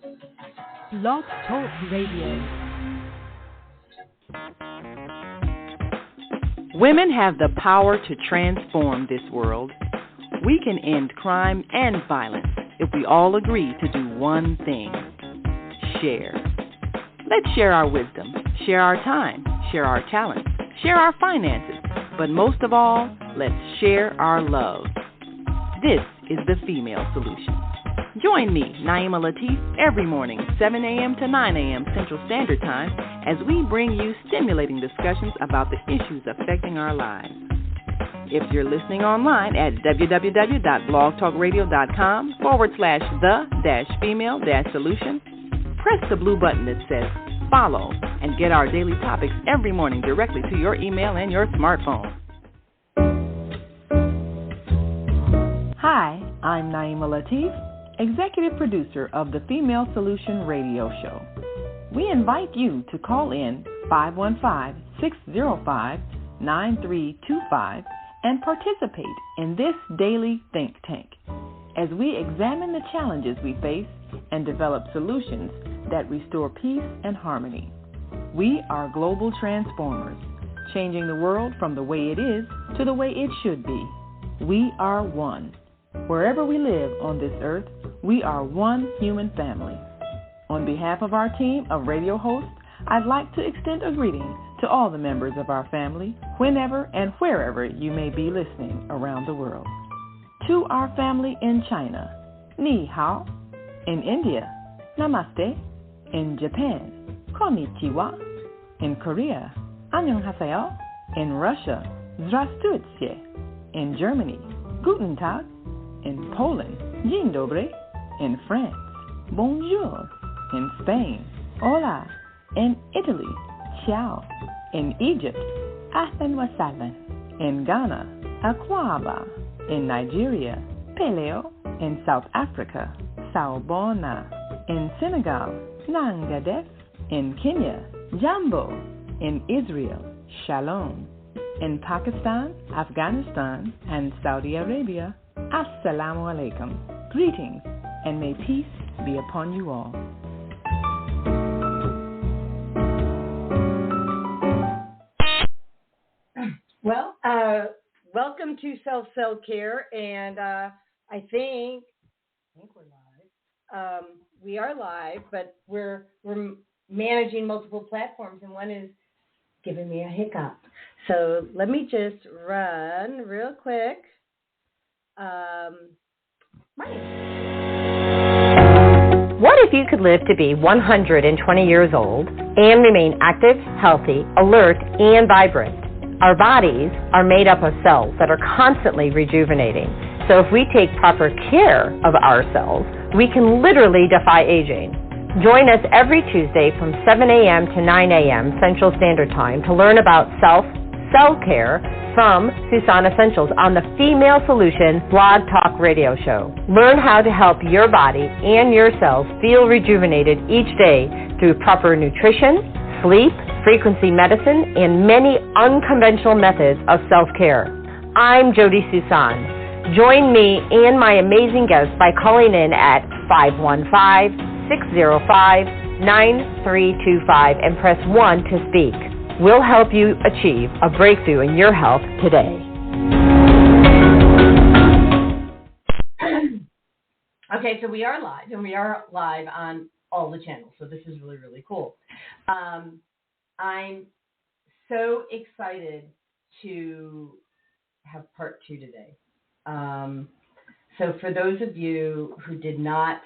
Blog Talk Radio. Women have the power to transform this world. We can end crime and violence if we all agree to do one thing: share. Let's share our wisdom, share our time, share our talents, share our finances, but most of all, let's share our love. This is the Female Solution. Join me, Naima Latif, every morning, 7 a.m. to 9 a.m. Central Standard Time, as we bring you stimulating discussions about the issues affecting our lives. If you're listening online at www.blogtalkradio.com/the-female-solution, press the blue button that says follow and get our daily topics every morning directly to your email and your smartphone. Hi, I'm Naima Latif, Executive Producer of the Female Solution Radio Show. We invite you to call in 515-605-9325 and participate in this daily think tank as we examine the challenges we face and develop solutions that restore peace and harmony. We are global transformers, changing the world from the way it is to the way it should be. We are one. Wherever we live on this earth, we are one human family. On behalf of our team of radio hosts, I'd like to extend a greeting to all the members of our family, whenever and wherever you may be listening around the world. To our family in China, Ni Hao. In India, Namaste. In Japan, Konnichiwa. In Korea, Annyeonghaseyo. In Russia, Здравствуйте. In Germany, Guten Tag. In Poland, Dzień dobry. In France, Bonjour. In Spain, Hola. In Italy, Ciao. In Egypt, Ahlan wa sahlan. In Ghana, Akwaba. In Nigeria, Peleo. In South Africa, Sawubona. In Senegal, Nangadef. In Kenya, Jambo. In Israel, Shalom. In Pakistan, Afghanistan, and Saudi Arabia, Assalamu alaikum. Greetings, and may peace be upon you all. Well, welcome to Self-Care, and I think we're live. We are live, but we're managing multiple platforms, and one is giving me a hiccup. So let me just run real quick. What if you could live to be 120 years old and remain active, healthy, alert, and vibrant? Our bodies are made up of cells that are constantly rejuvenating. So if we take proper care of our cells, we can literally defy aging. Join us every Tuesday from 7 a.m. to 9 a.m. Central Standard Time to learn about self-care from Susan Essentials on the Female Solution Blog Talk Radio Show. Learn how to help your body and your cells feel rejuvenated each day through proper nutrition, sleep, frequency medicine, and many unconventional methods of self-care. I'm Jody Susan. Join me and my amazing guests by calling in at 515-605-9325 and press 1 to speak. We'll help you achieve a breakthrough in your health today. Okay, so we are live, and we are live on all the channels, so this is really, really cool. I'm so excited to have part 2 today. So for those of you who did not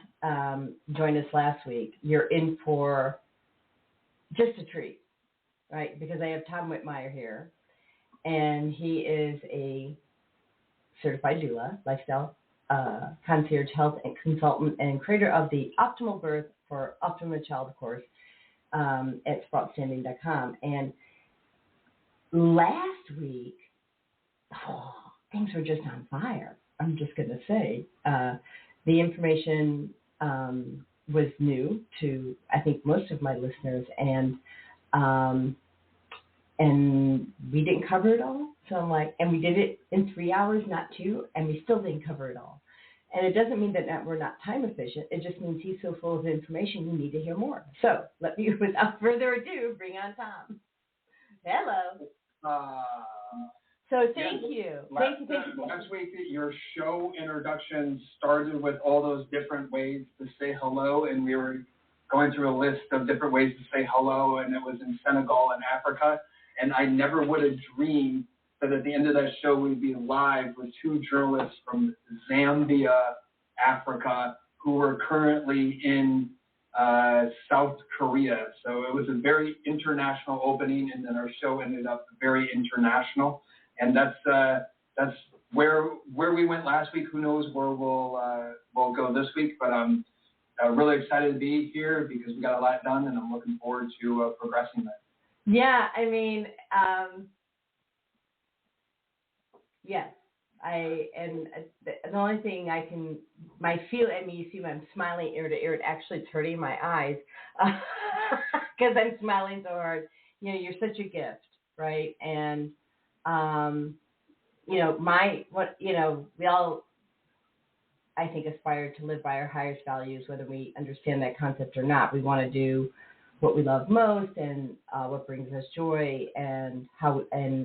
join us last week, you're in for just a treat, right? Because I have Tom Whitmire here, and he is a certified doula, lifestyle concierge health and consultant, and creator of the Optimal Birth for Optimal Child course at sproutstanding.com. And last week, things were just on fire. I'm just going to say the information was new to, I think, most of my listeners, and we didn't cover it all. So I'm like, and we did it in 3 hours, not 2, and we still didn't cover it all. And it doesn't mean that we're not time efficient. It just means he's so full of information, you need to hear more. So let me, without further ado, bring on Tom. Hello. So thank you. Thank you. Last week, your show introduction started with all those different ways to say hello, and we were going through a list of different ways to say hello, and it was in Senegal and Africa. And I never would have dreamed that at the end of that show we'd be live with two journalists from Zambia, Africa, who were currently in South Korea. So it was a very international opening, and then our show ended up very international. And that's where we went last week. Who knows where we'll go this week? But I'm really excited to be here because we got a lot done, and I'm looking forward to progressing that. Yeah, I mean, yes. The only thing I can, you see I'm smiling ear to ear. It actually it's hurting my eyes because I'm smiling so hard. You know, you're such a gift, right? And we all, I think, aspire to live by our highest values, whether we understand that concept or not. We want to do what we love most and what brings us joy, and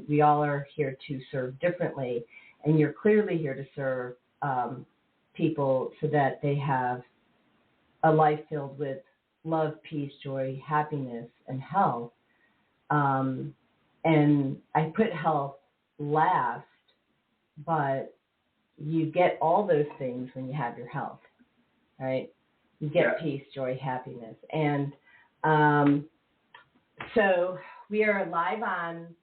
we all are here to serve differently. And you're clearly here to serve people so that they have a life filled with love, peace, joy, happiness, and health. And I put health last, but you get all those things when you have your health, right? You get peace, joy, happiness. And so we are live on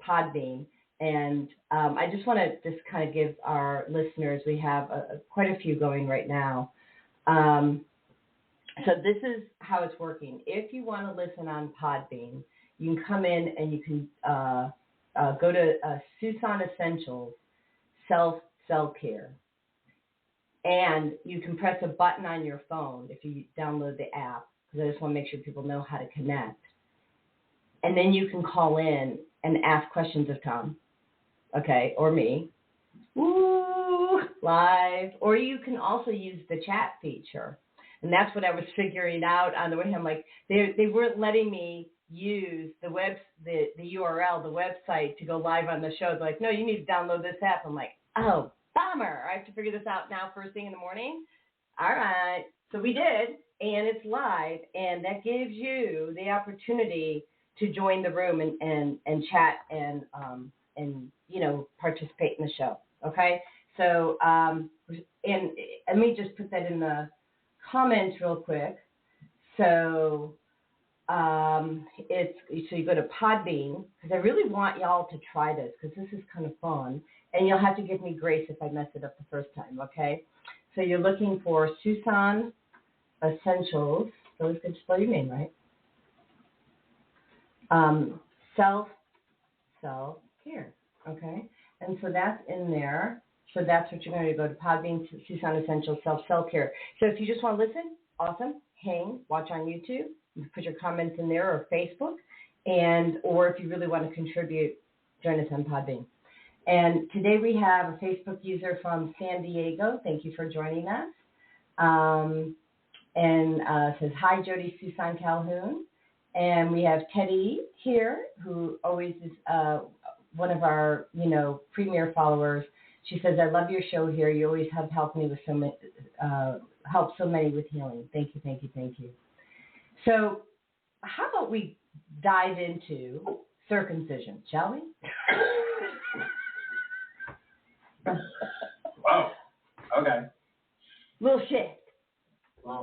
Podbean. And I just want to just kind of give our listeners, we have quite a few going right now. So this is how it's working. If you want to listen on Podbean, you can come in and you can go to Susan Essentials Self-Care. And you can press a button on your phone if you download the app, because I just want to make sure people know how to connect. And then you can call in and ask questions of Tom, okay, or me, live. Or you can also use the chat feature. And that's what I was figuring out on the way. I'm like, they weren't letting me use the URL, the website, to go live on the show. They're like, no, you need to download this app. I'm like, oh, bummer. I have to figure this out now first thing in the morning. All right. So we did, and it's live, and that gives you the opportunity to join the room and chat and participate in the show. Okay. So and let me just put that in the comments real quick. So you go to Podbean, because I really want y'all to try this, because this is kind of fun, and you'll have to give me grace if I mess it up the first time, okay? So you're looking for Susan Essentials. So it's good to spell your name right. Self-care, okay? And so that's in there. So that's what you're going to go to Podbean, Susan Essentials Self-Care. So if you just want to listen, awesome. Hang, watch on YouTube. You can put your comments in there, or Facebook. Or if you really want to contribute, join us on Podbean. And today we have a Facebook user from San Diego. Thank you for joining us. Says, hi, Jody Susan Calhoun. And we have Teddy here, who always is one of our, premier followers. She says, I love your show here. You always have helped me with help so many with healing. Thank you, thank you, thank you. So how about we dive into circumcision, shall we? Wow. Okay. Little shift. I'll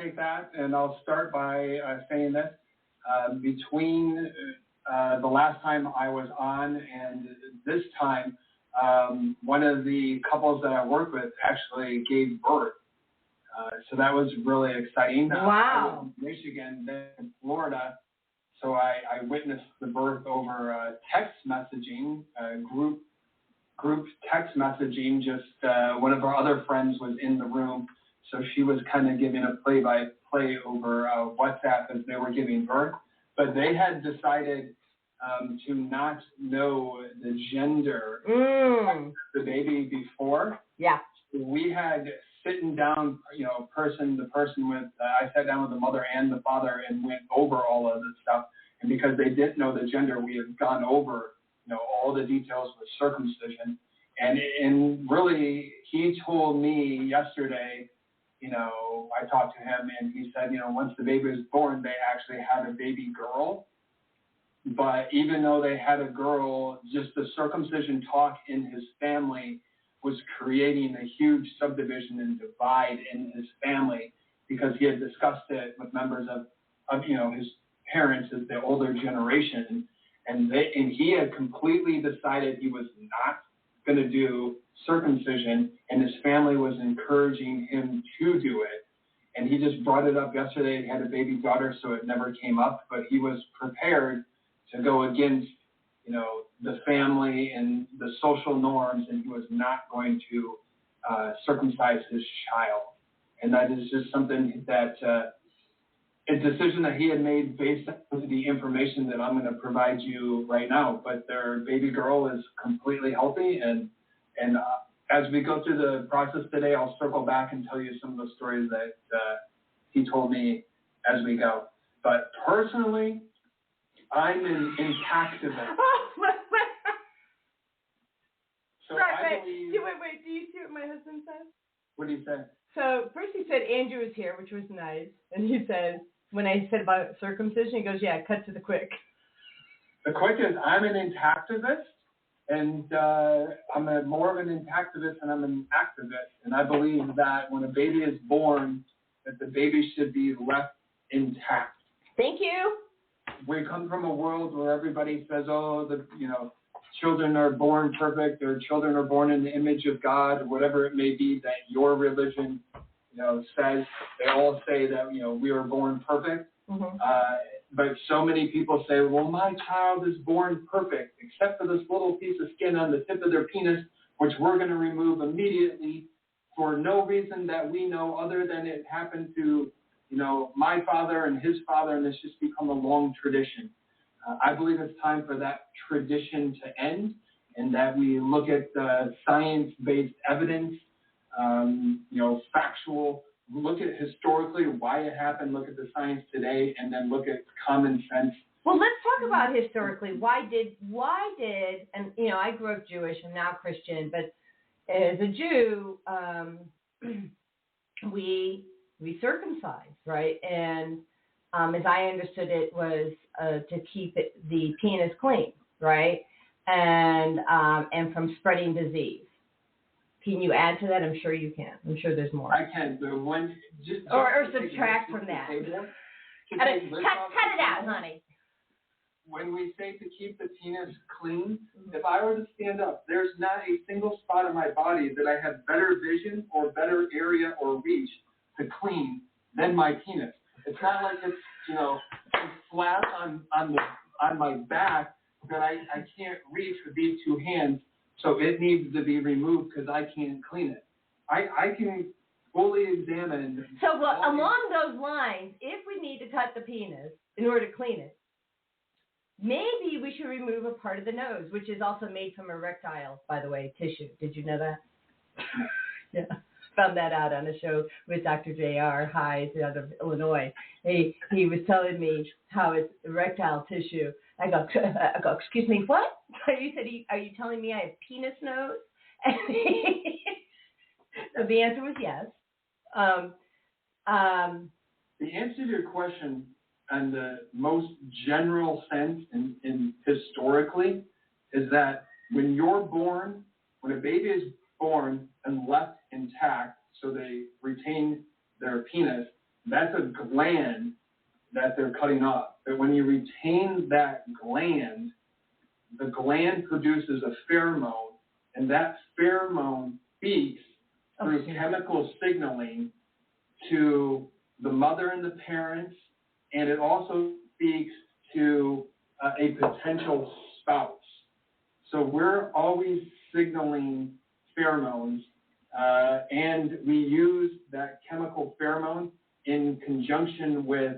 take that, and I'll start by saying this. Between the last time I was on and this time, one of the couples that I worked with actually gave birth. So that was really exciting. Wow. I was in Michigan, then in Florida. So I witnessed the birth over text messaging, group text messaging. Just one of our other friends was in the room, so she was kind of giving a play-by-play over WhatsApp as they were giving birth. But they had decided to not know the gender of the baby before. Yeah. We had sitting down, the person with, I sat down with the mother and the father and went over all of this stuff. And because they didn't know the gender, we had gone over, all the details with circumcision. And really, he told me yesterday, I talked to him and he said, once the baby was born, they actually had a baby girl. But even though they had a girl, just the circumcision talk in his family was creating a huge subdivision and divide in his family, because he had discussed it with members of his parents as the older generation, and he had completely decided he was not going to do circumcision, and his family was encouraging him to do it. And he just brought it up yesterday. He had a baby daughter, so it never came up, but he was prepared to go against the family and the social norms, and he was not going to circumcise his child. And that is just something that, a decision that he had made based on the information that I'm going to provide you right now. But their baby girl is completely healthy, and as we go through the process today, I'll circle back and tell you some of the stories that he told me as we go. But personally, I'm an intactivist. So wait. Do you see what my husband said? What did he say? So first he said Andrew was here, which was nice. And he said, when I said about circumcision, he goes, yeah, cut to the quick. The quick is I'm an intactivist, and I'm more of an intactivist than I'm an activist. And I believe that when a baby is born, that the baby should be left intact. Thank you. We come from a world where everybody says, children are born perfect, or children are born in the image of God, or whatever it may be that your religion, says. They all say that, we are born perfect. Mm-hmm. But so many people say, well, my child is born perfect, except for this little piece of skin on the tip of their penis, which we're going to remove immediately for no reason that we know other than it happened to, my father and his father, and it's just become a long tradition. I believe it's time for that tradition to end, and that we look at science-based evidence, factual, look at historically why it happened, look at the science today, and then look at common sense. Well, let's talk about historically. Why did, and I grew up Jewish, I'm now Christian, but as a Jew, we circumcised, right? And as I understood it, was to keep the penis clean, right? And from spreading disease. Can you add to that? I'm sure you can. I'm sure there's more. I can, but when just or subtract from that. Cut it out, honey. When we say to keep the penis clean, if I were to stand up, there's not a single spot on my body that I have better vision or better area or reach to clean than my penis. It's not like it's flat on my back that I can't reach with these two hands, so it needs to be removed because I can't clean it. I can fully examine. So along those lines, if we need to cut the penis in order to clean it, maybe we should remove a part of the nose, which is also made from erectile, by the way, tissue. Did you know that? Yeah. Found that out on a show with Dr. J.R. Hyde out of Illinois. He was telling me how it's erectile tissue. I go, excuse me, what? He said, are you telling me I have penis nose? So the answer was yes. The answer to your question in the most general sense in historically is that when a baby is born and left intact, so they retain their penis, that's a gland that they're cutting off. But when you retain that gland, the gland produces a pheromone, and that pheromone speaks through chemical signaling to the mother and the parents, and it also speaks to a potential spouse. So we're always signaling pheromones, and we use that chemical pheromone in conjunction with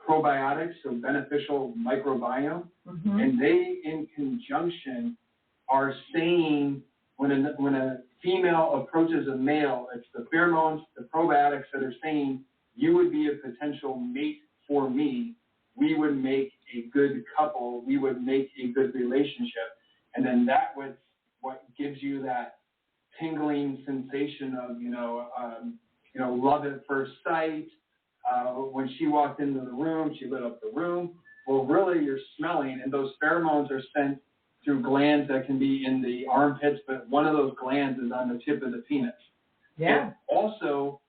probiotics, so beneficial microbiome, and they, in conjunction, are saying when a female approaches a male, it's the pheromones, the probiotics that are saying you would be a potential mate for me. We would make a good couple. We would make a good relationship, and then that was what gives you that tingling sensation of love at first sight. When she walked into the room, she lit up the room. Well, really, you're smelling, and those pheromones are sent through glands that can be in the armpits, but one of those glands is on the tip of the penis. Yeah. And also,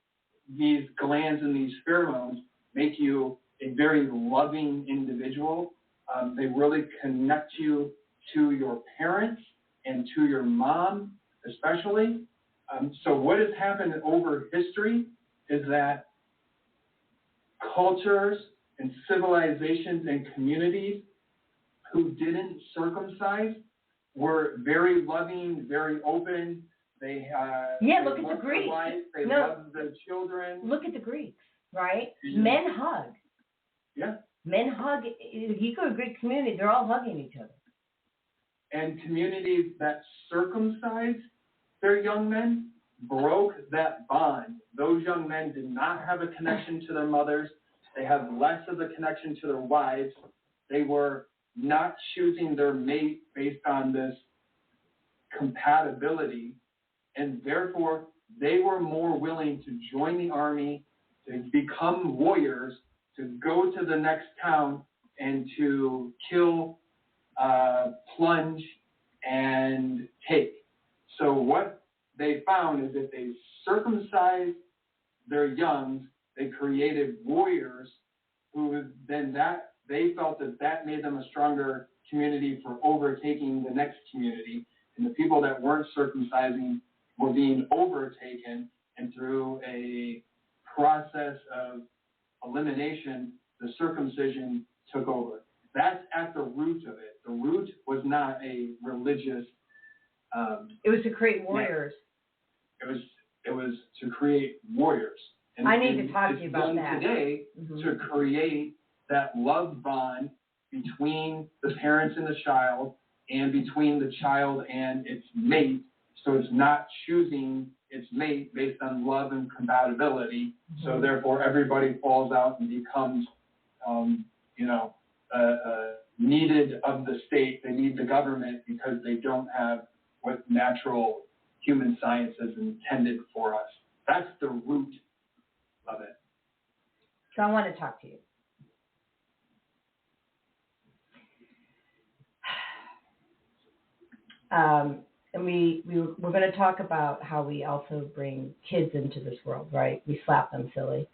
these glands and these pheromones make you a very loving individual. They really connect you to your parents and to your mom, especially. So what has happened over history is that cultures and civilizations and communities who didn't circumcise were very loving, very open. They look at the Greeks. They loved the children. Look at the Greeks, right? Mm-hmm. Men hug. Yeah. Men hug. You go to a Greek community, they're all hugging each other. And communities that circumcised their young men broke that bond. Those young men did not have a connection to their mothers. They had less of a connection to their wives. They were not choosing their mate based on this compatibility, and therefore they were more willing to join the army, to become warriors, to go to the next town and to kill, plunge, and take. So what they found is that they circumcised their youngs, they created warriors who then they felt that made them a stronger community for overtaking the next community. And the people that weren't circumcising were being overtaken, and through a process of elimination, the circumcision took over. That's at the root of it. The root was not a religious. It was to create warriors. It was to create warriors. And I need to talk to you about that. that. Today, to create that love bond between the parents and the child, and between the child and its mate, so it's not choosing its mate based on love and compatibility. So therefore, everybody falls out and becomes, needed of the state. They need the government because they don't have what natural human science has intended for us. That's the root of it. So I want to talk to you. And we're going to talk about how we also bring kids into this world, right? We slap them silly,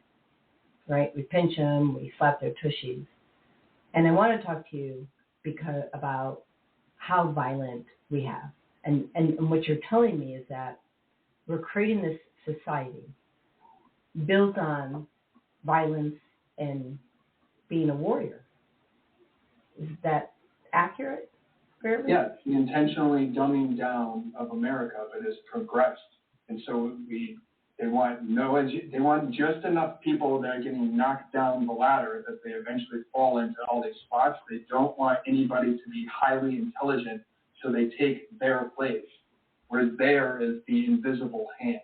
right? We pinch them, we slap their tushies. And I want to talk to you about how violent we have. And what you're telling me is that we're creating this society built on violence and being a warrior. Is that accurate? Fairly? Yeah, it's the intentionally dumbing down of America, but it's progressed. And so they want just enough people that are getting knocked down the ladder that they eventually fall into all these spots. They don't want anybody to be highly intelligent, so they take their place, where there is the invisible hand.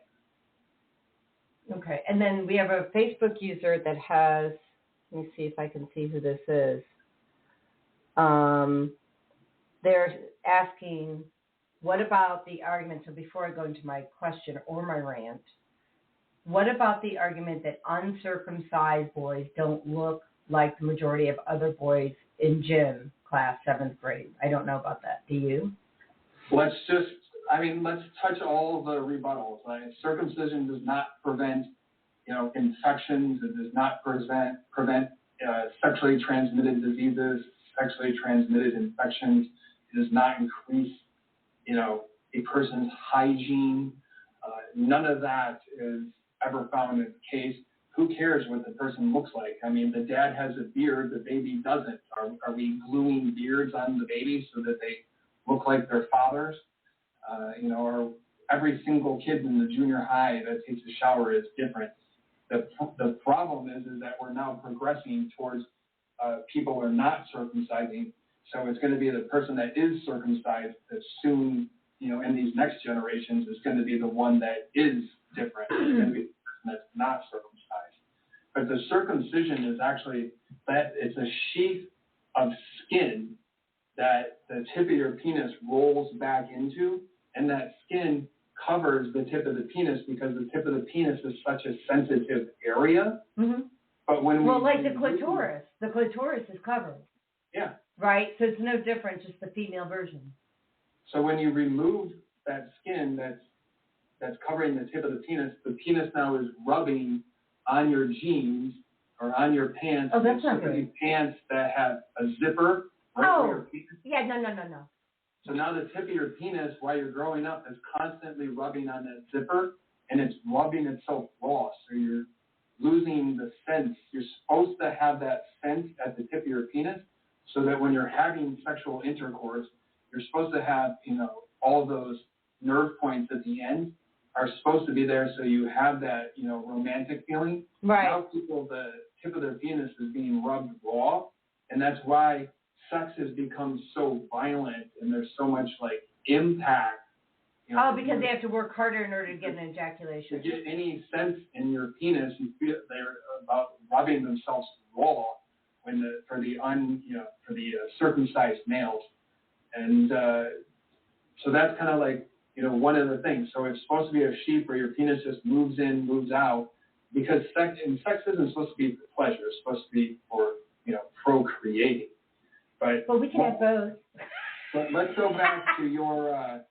Okay, and then we have a Facebook user that has, let me see if I can see who this is. They're asking, what about the argument, so before I go into my question or my rant, what about the argument that uncircumcised boys don't look like the majority of other boys in gym class 7th grade? I don't know about that. Do you? Let's touch all the rebuttals. Circumcision does not prevent, infections. It does not prevent sexually transmitted diseases, sexually transmitted infections. It does not increase, a person's hygiene. None of that is ever found in the case. Who cares what the person looks like? I mean, the dad has a beard, the baby doesn't. Are we gluing beards on the babies so that they look like their fathers? Or every single kid in the junior high that takes a shower is different. The problem is that we're now progressing towards people who are not circumcising. So it's going to be the person that is circumcised that soon, in these next generations is going to be the one that is different. It's going to be the person that's not circumcised. But the circumcision is actually that it's a sheath of skin that the tip of your penis rolls back into, and that skin covers the tip of the penis because the tip of the penis is such a sensitive area. Mm-hmm. But when like the clitoris is covered. Yeah. Right? So it's no different, just the female version. So when you remove that skin that's covering the tip of the penis now is rubbing on your jeans or on your pants. Oh, that's not good. Pants that have a zipper right where your penis. Yeah, no. So now the tip of your penis, while you're growing up, is constantly rubbing on that zipper, and it's rubbing itself raw. So you're losing the sense. You're supposed to have that sense at the tip of your penis, so that when you're having sexual intercourse, you're supposed to have, all those nerve points at the end are supposed to be there, so you have that, romantic feeling. Right. Now the tip of their penis is being rubbed raw, and that's why sex has become so violent, and there's so much impact. Because they have to work harder in order to get an ejaculation. To get any sense in your penis, you feel they're about rubbing themselves raw for the circumcised males, and so that's kind of one of the things. So it's supposed to be a sheath where your penis just moves in, moves out, because sex isn't supposed to be for pleasure. It's supposed to be for procreating. But we can have both. But let's go back to your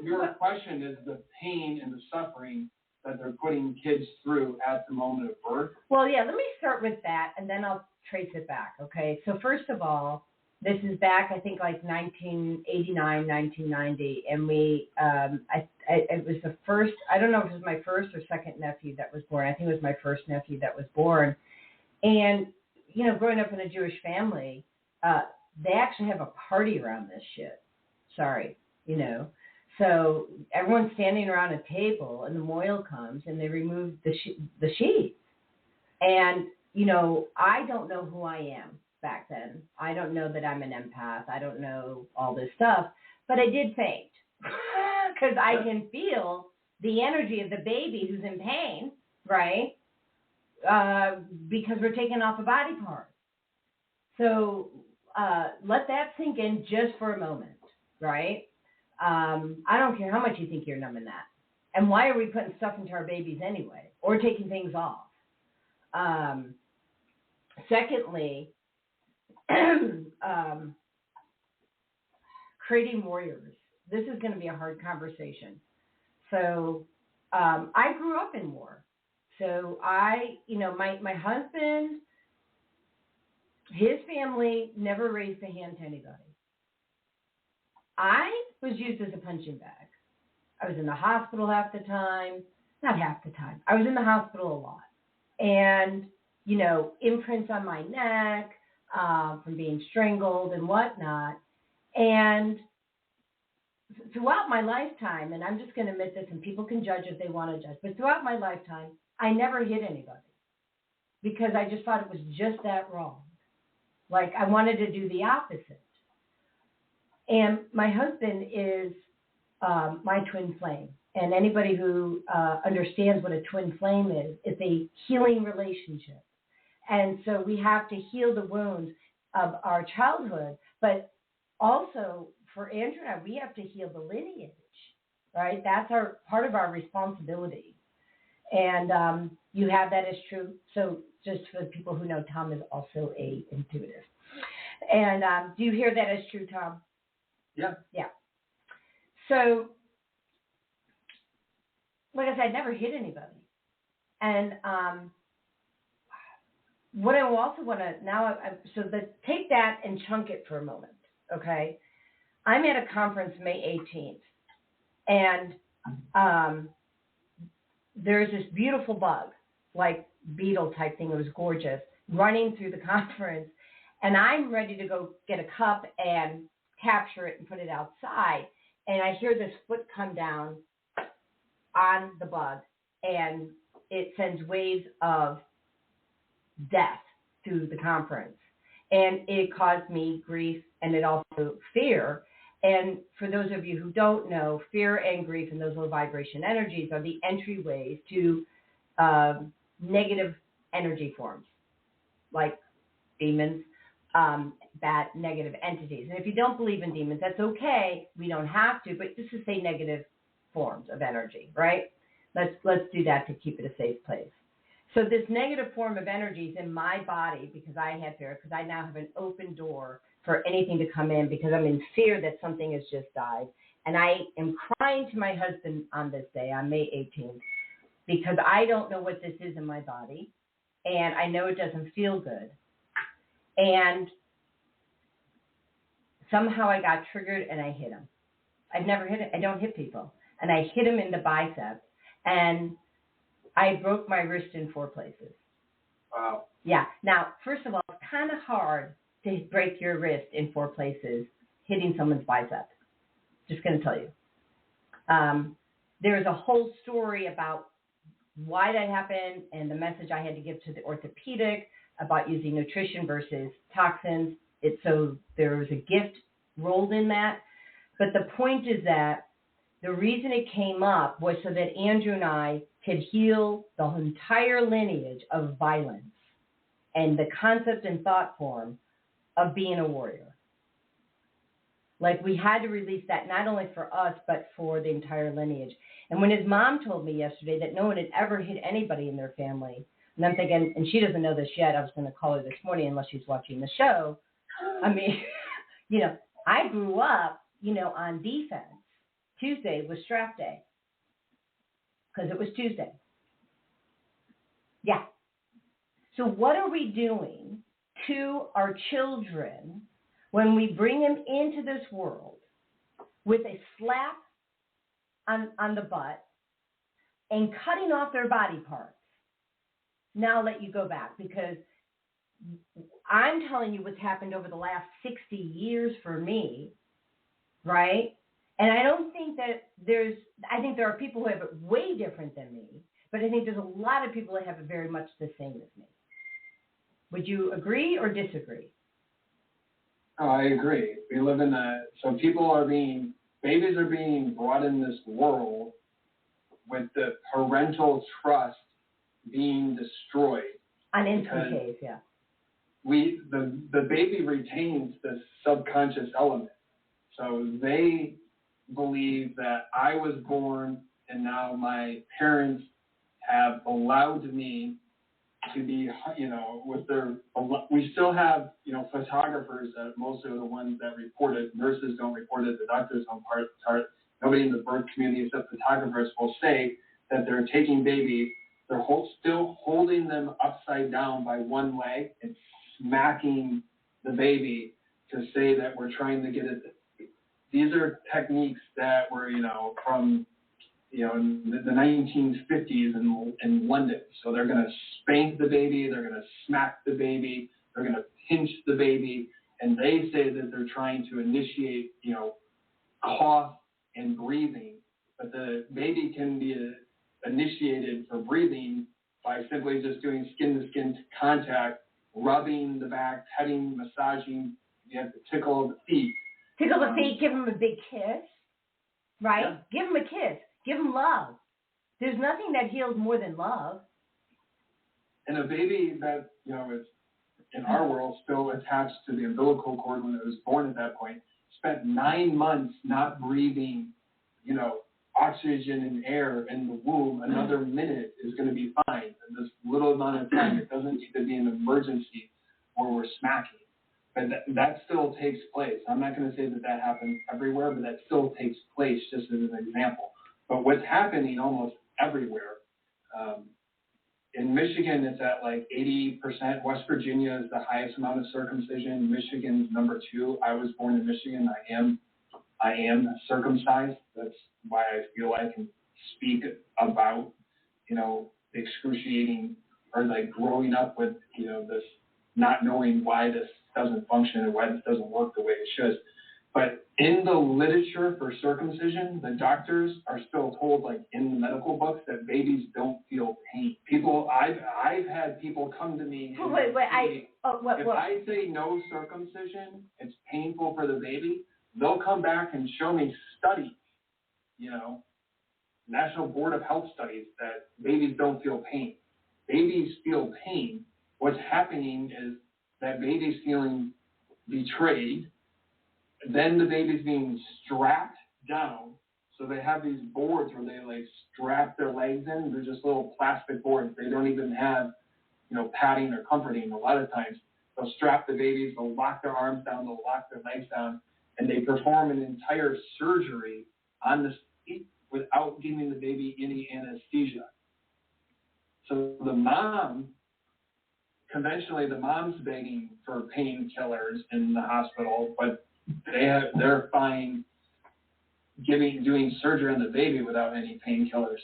your question is the pain and the suffering that they're putting kids through at the moment of birth. Well, yeah, let me start with that, and then I'll trace it back, okay? So first of all, this is back, I think, 1989, 1990, and it was the first, I don't know if it was my first or second nephew that was born. I think it was my first nephew that was born. And, growing up in a Jewish family, they actually have a party around this shit. Sorry, So everyone's standing around a table, and the mohel comes, and they remove the sheets. And, I don't know who I am back then. I don't know that I'm an empath. I don't know all this stuff. But I did faint because I can feel the energy of the baby who's in pain, right? Because we're taking off a body part. So let that sink in just for a moment, right? I don't care how much you think you're numbing that. And why are we putting stuff into our babies anyway, or taking things off? Secondly, creating warriors. This is going to be a hard conversation. So I grew up in war. So my husband, his family never raised a hand to anybody. I was used as a punching bag. I was in the hospital half the time. Not half the time. I was in the hospital a lot. And, imprints on my neck from being strangled and whatnot. And throughout my lifetime, and I'm just going to admit this, and people can judge if they want to judge, but throughout my lifetime, I never hit anybody because I just thought it was just that wrong. I wanted to do the opposite. And my husband is my twin flame. And anybody who understands what a twin flame is, it's a healing relationship. And so we have to heal the wounds of our childhood, but also for Andrew and I, we have to heal the lineage, right? That's part of our responsibility. And you have that as true. So just for the people who know, Tom is also a intuitive. And do you hear that as true, Tom? Yeah. Yeah. So, like I said, I never hit anybody. And what I also want to take that and chunk it for a moment, okay? I'm at a conference May 18th, and there's this beautiful bug, beetle type thing. It was gorgeous, running through the conference, and I'm ready to go get a cup and capture it and put it outside, and I hear this foot come down on the bug, and it sends waves of death through the conference. And it caused me grief and it also fear. And for those of you who don't know, fear and grief and those low vibration energies are the entryways to negative energy forms, like demons, bad negative entities. And if you don't believe in demons, that's okay. We don't have to, but just to say negative forms of energy, right? Let's do that to keep it a safe place. So this negative form of energy is in my body because I have fear, because I now have an open door for anything to come in because I'm in fear that something has just died. And I am crying to my husband on this day, on May 18th, because I don't know what this is in my body. And I know it doesn't feel good. And somehow I got triggered and I hit him. I've never hit him. I don't hit people. And I hit him in the bicep. And I broke my wrist in 4 places. Wow. Yeah. Now, first of all, it's kind of hard to break your wrist in 4 places hitting someone's bicep. Just going to tell you. There's a whole story about why that happened and the message I had to give to the orthopedic about using nutrition versus toxins. So there was a gift rolled in that. But the point is that the reason it came up was so that Andrew and I could heal the entire lineage of violence and the concept and thought form of being a warrior. Like we had to release that not only for us, but for the entire lineage. And when his mom told me yesterday that no one had ever hit anybody in their family, and I'm thinking, and she doesn't know this yet, I was going to call her this morning unless she's watching the show. I mean, I grew up, on defense. Tuesday was strap day because it was Tuesday. Yeah. So what are we doing to our children when we bring them into this world with a slap on the butt and cutting off their body parts? Now I'll let you go back because I'm telling you what's happened over the last 60 years for me, right? And I don't think that I think there are people who have it way different than me, but I think there's a lot of people that have it very much the same as me. Would you agree or disagree? Oh, I agree. We live in so babies are being brought in this world with the parental trust being destroyed. On instant case, yeah. The baby retains the subconscious element. So they believe that I was born and now my parents have allowed me to be, we still have, photographers that mostly are the ones that report it. Nurses don't report it. The doctors don't report it. Nobody in the birth community except photographers will say that they're taking babies, they're still holding them upside down by one leg and smacking the baby to say that we're trying to get it. These are techniques that were, from, in the 1950s in London. So they're going to spank the baby, they're going to smack the baby, they're going to pinch the baby, and they say that they're trying to initiate, cough and breathing. But the baby can be initiated for breathing by simply just doing skin-to-skin contact, rubbing the back, petting, massaging. You have to tickle the feet. Tickle the feet, give them a big kiss, right? Yeah. Give them a kiss. Give them love. There's nothing that heals more than love. And a baby that, is in our world still attached to the umbilical cord when it was born at that point, spent 9 months not breathing, oxygen and air in the womb. Another minute is going to be fine. And this little amount of time, it doesn't need to be an emergency where we're smacking. But that still takes place. I'm not going to say that happens everywhere, but that still takes place just as an example. But what's happening almost everywhere, in Michigan, it's at like 80%. West Virginia is the highest amount of circumcision. Michigan's number 2. I was born in Michigan. I am circumcised. That's why I feel I can speak about, excruciating or like growing up with, this not knowing why this doesn't function and why this doesn't work the way it should. But in the literature for circumcision, the doctors are still told, like in the medical books, that babies don't feel pain. I've had people come to me. And if I say no circumcision, it's painful for the baby, they'll come back and show me studies, National Board of Health studies, that babies don't feel pain. Babies feel pain. What's happening is that baby's feeling betrayed. Then the baby's being strapped down. So they have these boards where they like strap their legs in. They're just little plastic boards. They don't even have, padding or comforting. A lot of times they'll strap the babies, they'll lock their arms down, they'll lock their legs down, and they perform an entire surgery on the feet without giving the baby any anesthesia. So the mom, conventionally the mom's begging for painkillers in the hospital, but they're fine doing surgery on the baby without any painkillers.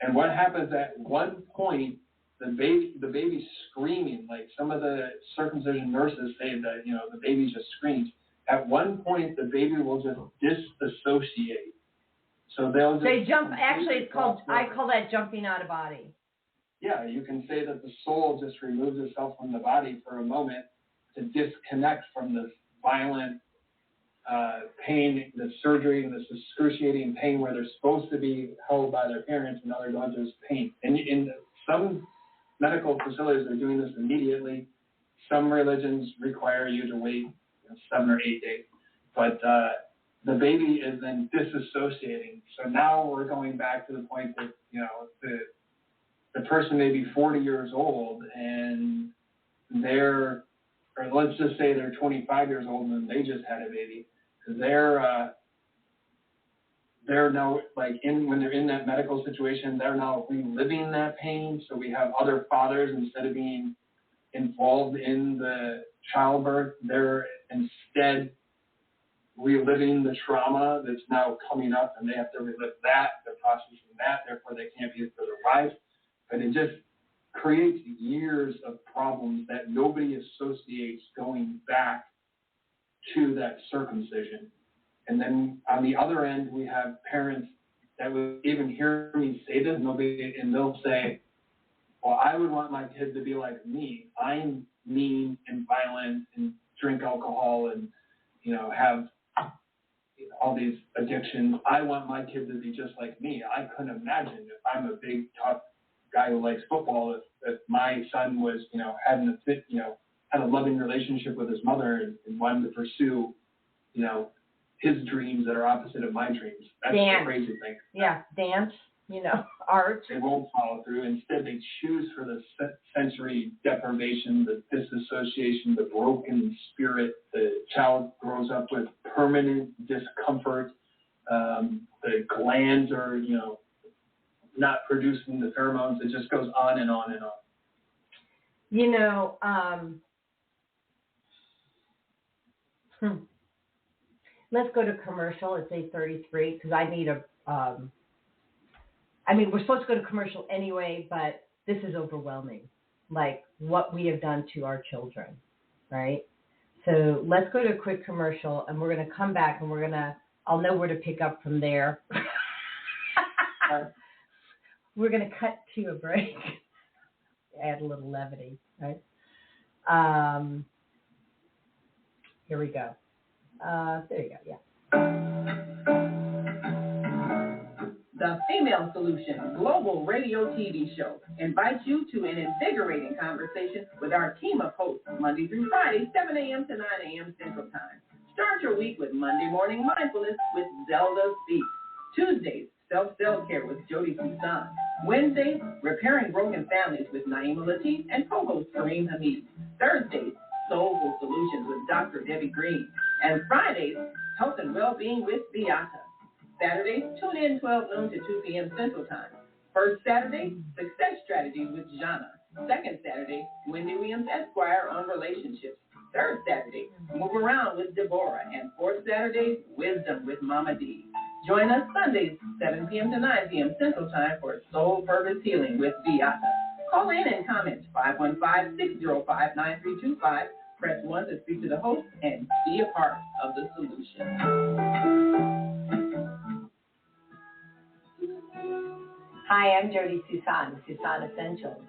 And what happens at one point, the baby's screaming, like some of the circumcision nurses say that, the baby just screams. At one point, the baby will just disassociate. So they jump. Actually, it's called. I call that jumping out of body. Yeah, you can say that the soul just removes itself from the body for a moment to disconnect from this violent pain, the surgery, and this excruciating pain where they're supposed to be held by their parents, and now they're going through this pain. And in some medical facilities, they're doing this immediately. Some religions require you to wait 7 or 8 days. But the baby is then disassociating. So now we're going back to the point that, the person may be 40 years old and or let's just say they're 25 years old and they just had a baby. They're now when they're in that medical situation, they're now reliving that pain. So we have other fathers, instead of being involved in the childbirth, they're instead reliving the trauma that's now coming up, and they have to relive that. They're processing that, therefore they can't be for their wives. But it just creates years of problems that nobody associates going back to that circumcision. And then on the other end, we have parents that would even hear me say this, and they'll say, well, I would want my kid to be like me. I'm mean and violent and drink alcohol and, have all these addictions. I want my kid to be just like me. I couldn't imagine if I'm a big, tough guy who likes football, if my son was, had a loving relationship with his mother and wanted to pursue, his dreams that are opposite of my dreams. That's the crazy thing. Yeah, dance, art. They won't follow through. Instead, they choose for the sensory deprivation, the disassociation, the broken spirit. The child grows up with permanent discomfort. The glands are, not producing the pheromones. It just goes on and on and on. Let's go to commercial. It's 8:33 because I need we're supposed to go to commercial anyway, but this is overwhelming, like what we have done to our children, right? So let's go to a quick commercial, and we're going to come back, and I'll know where to pick up from there. We're going to cut to a break. Add a little levity, right? Here we go. There you go, yeah. The Female Solution Global Radio TV Show invites you to an invigorating conversation with our team of hosts Monday through Friday, 7 a.m. to 9 a.m. Central Time. Start your week with Monday Morning Mindfulness with Zelda Speaks. Tuesdays, Self-Care with Jody Susan. Wednesdays, Repairing Broken Families with Naima Latif and co-host Kareem Hamid. Thursdays, Soulful Solutions with Dr. Debbie Green. And Fridays, Health and Wellbeing with Beata. Saturdays, tune in 12 noon to 2 p.m. Central Time. First Saturday, Success Strategies with Jana. Second Saturday, Wendy Williams Esquire on relationships. Third Saturday, Move Around with Deborah. And fourth Saturday, Wisdom with Mama D. Join us Sundays, 7 p.m. to 9 p.m. Central Time for Soul Purpose Healing with Beata. Call in and comment 515-605-9325 Press 1 to speak to the host and be a part of the solution. Hi, I'm Jody Susan, Susan Essentials.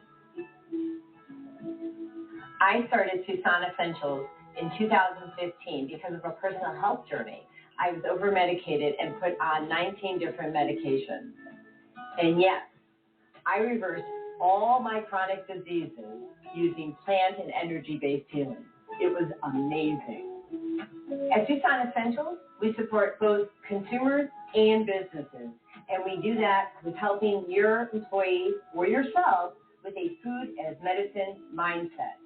I started Susan Essentials in 2015 because of a personal health journey. I was over-medicated and put on 19 different medications. And yes, I reversed all my chronic diseases using plant and energy-based healing. It was amazing. At Susan Essentials, we support both consumers and businesses, and we do that with helping your employees or yourself with a food as medicine mindset.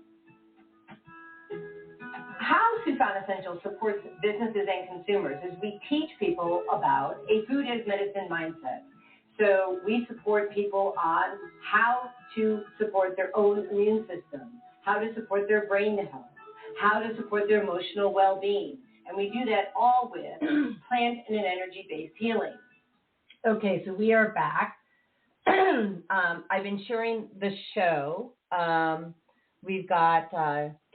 How Susan Essentials supports businesses and consumers is we teach people about a food as medicine mindset. So we support people on how to support their own immune system, how to support their brain health, how to support their emotional well-being. And we do that all with plant and an energy-based healing. Okay, so we are back. I've been sharing the show. We've got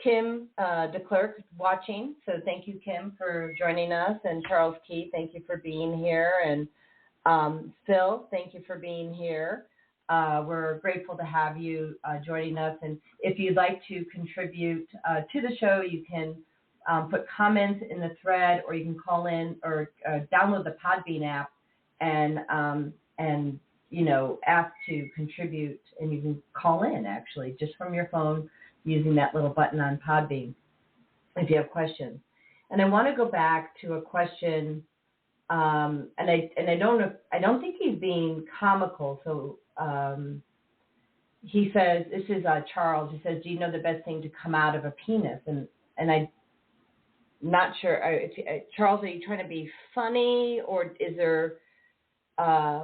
Kim DeClercq watching. So thank you, Kim, for joining us. And Charles Key, thank you for being here. And Phil, thank you for being here. We're grateful to have you joining us. And if you'd like to contribute to the show, you can put comments in the thread, or you can call in or download the Podbean app and ask to contribute. And you can call in, actually, just from your phone using that little button on Podbean if you have questions. And I want to go back to a question. And I don't think he's being comical. So he says, this is Charles. He says, do you know the best thing to come out of a penis? And I'm not sure. Charles, are you trying to be funny, or is there I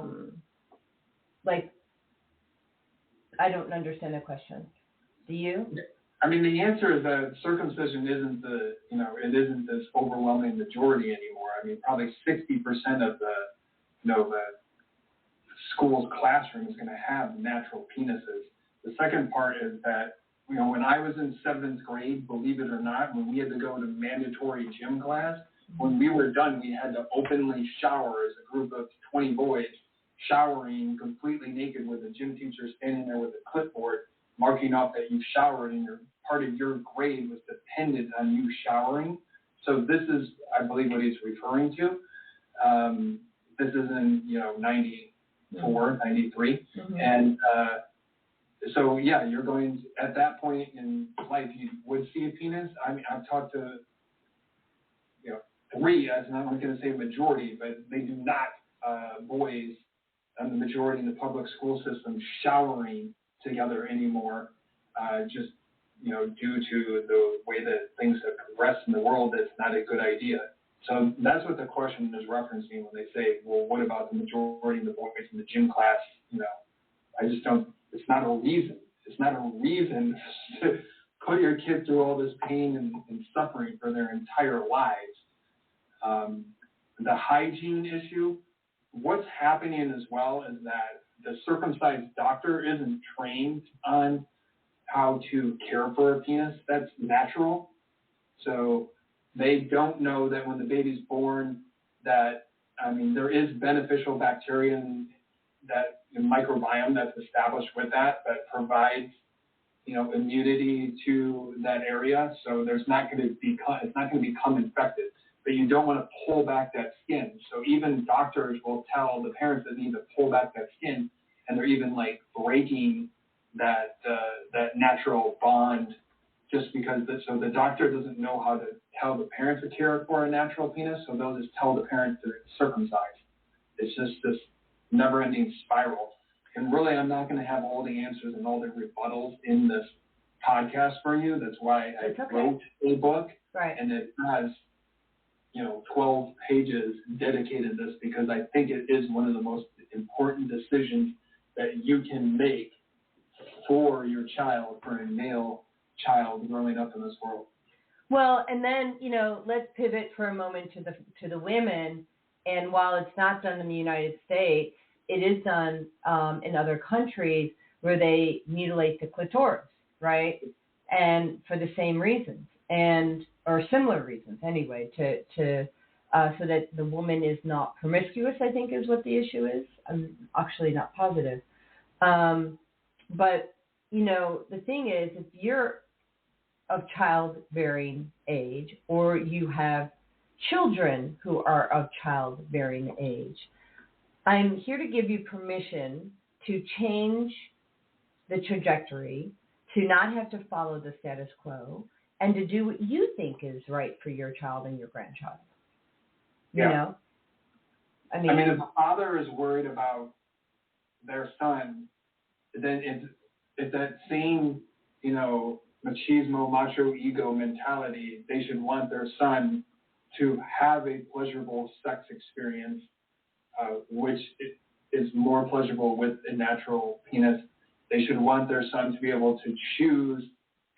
don't understand the question. Do you? I mean, the answer is that circumcision isn't it isn't this overwhelming majority anymore. I mean, probably 60% of the school's classroom is going to have natural penises. The second part is that, when I was in 7th grade, believe it or not, when we had to go to mandatory gym class, when we were done, we had to openly shower as a group of 20 boys, showering completely naked with a gym teacher standing there with a clipboard, marking off that you showered, and part of your grade was dependent on you showering. So this is, I believe, what he's referring to. This is in, 94, 93. Mm-hmm. And so, yeah, you're going, at that point in life, you would see a penis. I mean, I've talked to, 3, I'm not going to say majority, but they do not, boys, and the majority in the public school system, showering together anymore, just, due to the way that things have progressed in the world. That's not a good idea. So that's what the question is referencing when they say, well, what about the majority of the boys in the gym class? I just don't, it's not a reason. It's not a reason to put your kid through all this pain and suffering for their entire lives. The hygiene issue, what's happening as well is that the circumcised doctor isn't trained on how to care for a penis that's natural. So they don't know that when the baby's born that, there is beneficial bacteria in microbiome that's established with that provides, immunity to that area. So it's not going to become infected. But you don't want to pull back that skin. So even doctors will tell the parents that need to pull back that skin, and they're even breaking that natural bond just because the doctor doesn't know how to tell the parents to care for a natural penis, so they'll just tell the parents to circumcise. It's just this never-ending spiral. And really, I'm not going to have all the answers and all the rebuttals in this podcast for you. That's why I wrote a book, right. And it has 12 pages dedicated to this, because I think it is one of the most important decisions that you can make for your child, for a male child growing up in this world. Well, and then, let's pivot for a moment to the women. And while it's not done in the United States, it is done in other countries where they mutilate the clitoris, right? And for the same reasons. and or similar reasons anyway, to so that the woman is not promiscuous, I think is what the issue is. I'm actually not positive. But, the thing is, if you're of childbearing age or you have children who are of childbearing age, I'm here to give you permission to change the trajectory, to not have to follow the status quo, and to do what you think is right for your child and your grandchild. You know? I mean, if a father is worried about their son, then it's that same, machismo, macho ego mentality. They should want their son to have a pleasurable sex experience, which is more pleasurable with a natural penis. They should want their son to be able to choose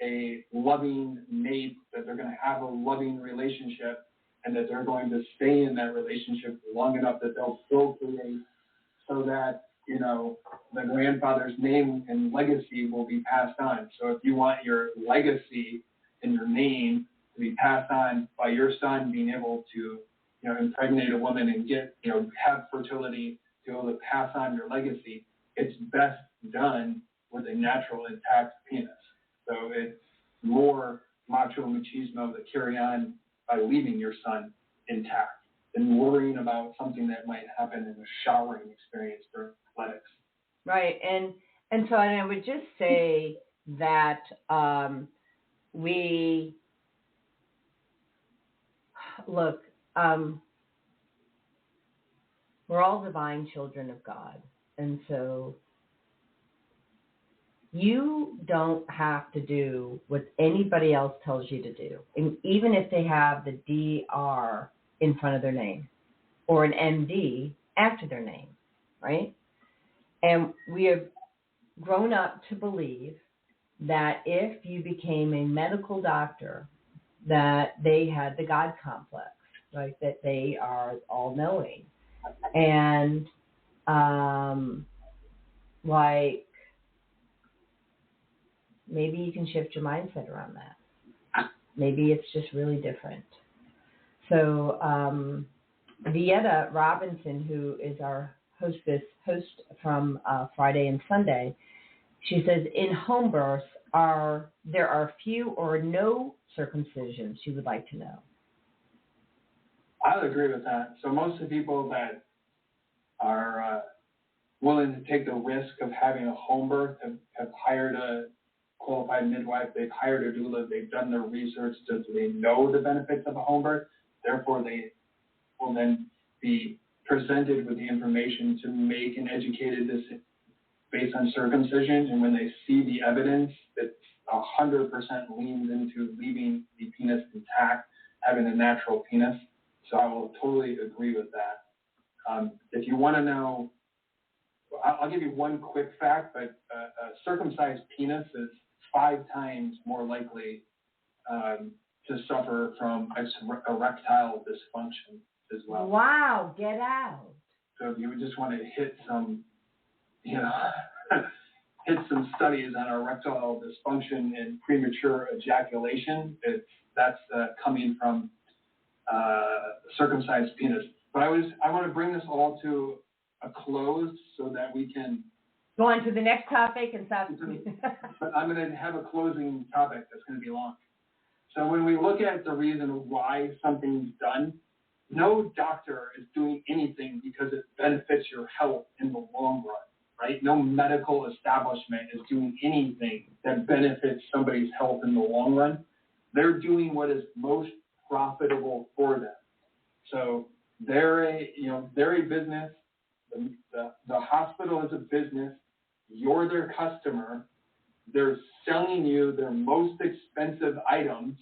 a loving mate, that they're going to have a loving relationship, and that they're going to stay in that relationship long enough that they'll procreate, so that, the grandfather's name and legacy will be passed on. So if you want your legacy and your name to be passed on by your son being able to, impregnate a woman and get, have fertility, to be able to pass on your legacy, it's best done with a natural intact penis. So it's more macho machismo to carry on by leaving your son intact than worrying about something that might happen in a showering experience during athletics. Right, and so I would just say that we're all divine children of God, and so you don't have to do what anybody else tells you to do, and even if they have the DR in front of their name or an MD after their name, right? And we have grown up to believe that if you became a medical doctor, that they had the God complex, right? That they are all-knowing. And, maybe you can shift your mindset around that. Maybe it's just really different. So, Vieta Robinson, who is our host from Friday and Sunday, she says in home births there are few or no circumcisions. She would like to know. I would agree with that. So most of the people that are willing to take the risk of having a home birth have hired a qualified midwife, they've hired a doula, they've done their research, so they know the benefits of a home birth. Therefore, they will then be presented with the information to make an educated decision based on circumcision. And when they see the evidence that 100% leans into leaving the penis intact, having a natural penis. So I will totally agree with that. If you want to know, I'll give you one quick fact, but a circumcised penis is 5 times more likely to suffer from erectile dysfunction as well. Wow, get out. So if you would just want to hit some, hit some studies on erectile dysfunction and premature ejaculation, that's coming from circumcised penis. But I want to bring this all to a close so that we can go on to the next topic and stop. But I'm going to have a closing topic that's going to be long. So when we look at the reason why something's done, no doctor is doing anything because it benefits your health in the long run, right? No medical establishment is doing anything that benefits somebody's health in the long run. They're doing what is most profitable for them. So they're a business. The hospital is a business. You're their customer. They're selling you their most expensive items,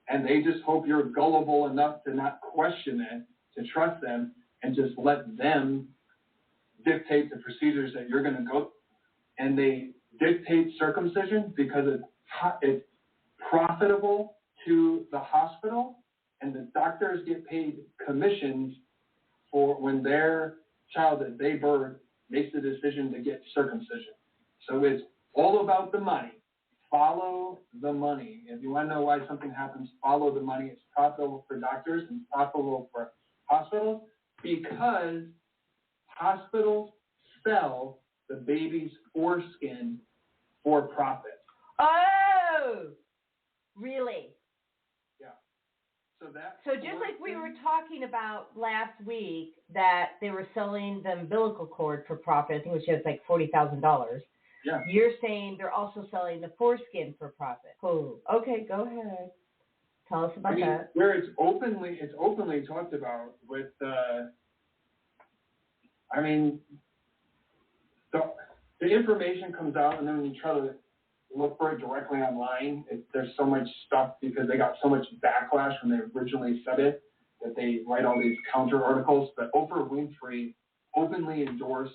and they just hope you're gullible enough to not question it, to trust them, and just let them dictate the procedures that you're going to go. And they dictate circumcision because it's profitable to the hospital, and the doctors get paid commissions for when their child that they birth makes the decision to get circumcision. So it's all about the money. follow the money. If you want to know why something happens, follow the money. It's profitable for doctors and profitable for hospitals because hospitals sell the baby's foreskin for profit. Oh, really? Yeah. So just like we were talking about last week that they were selling the umbilical cord for profit, I think it was like $40,000. Yeah. You're saying they're also selling the foreskin for profit. Oh, okay, go ahead. Tell us about that. Where it's openly talked about with, the information comes out, and then when you try to look for it directly online, there's so much stuff because they got so much backlash when they originally said it that they write all these counter articles. But Oprah Winfrey openly endorsed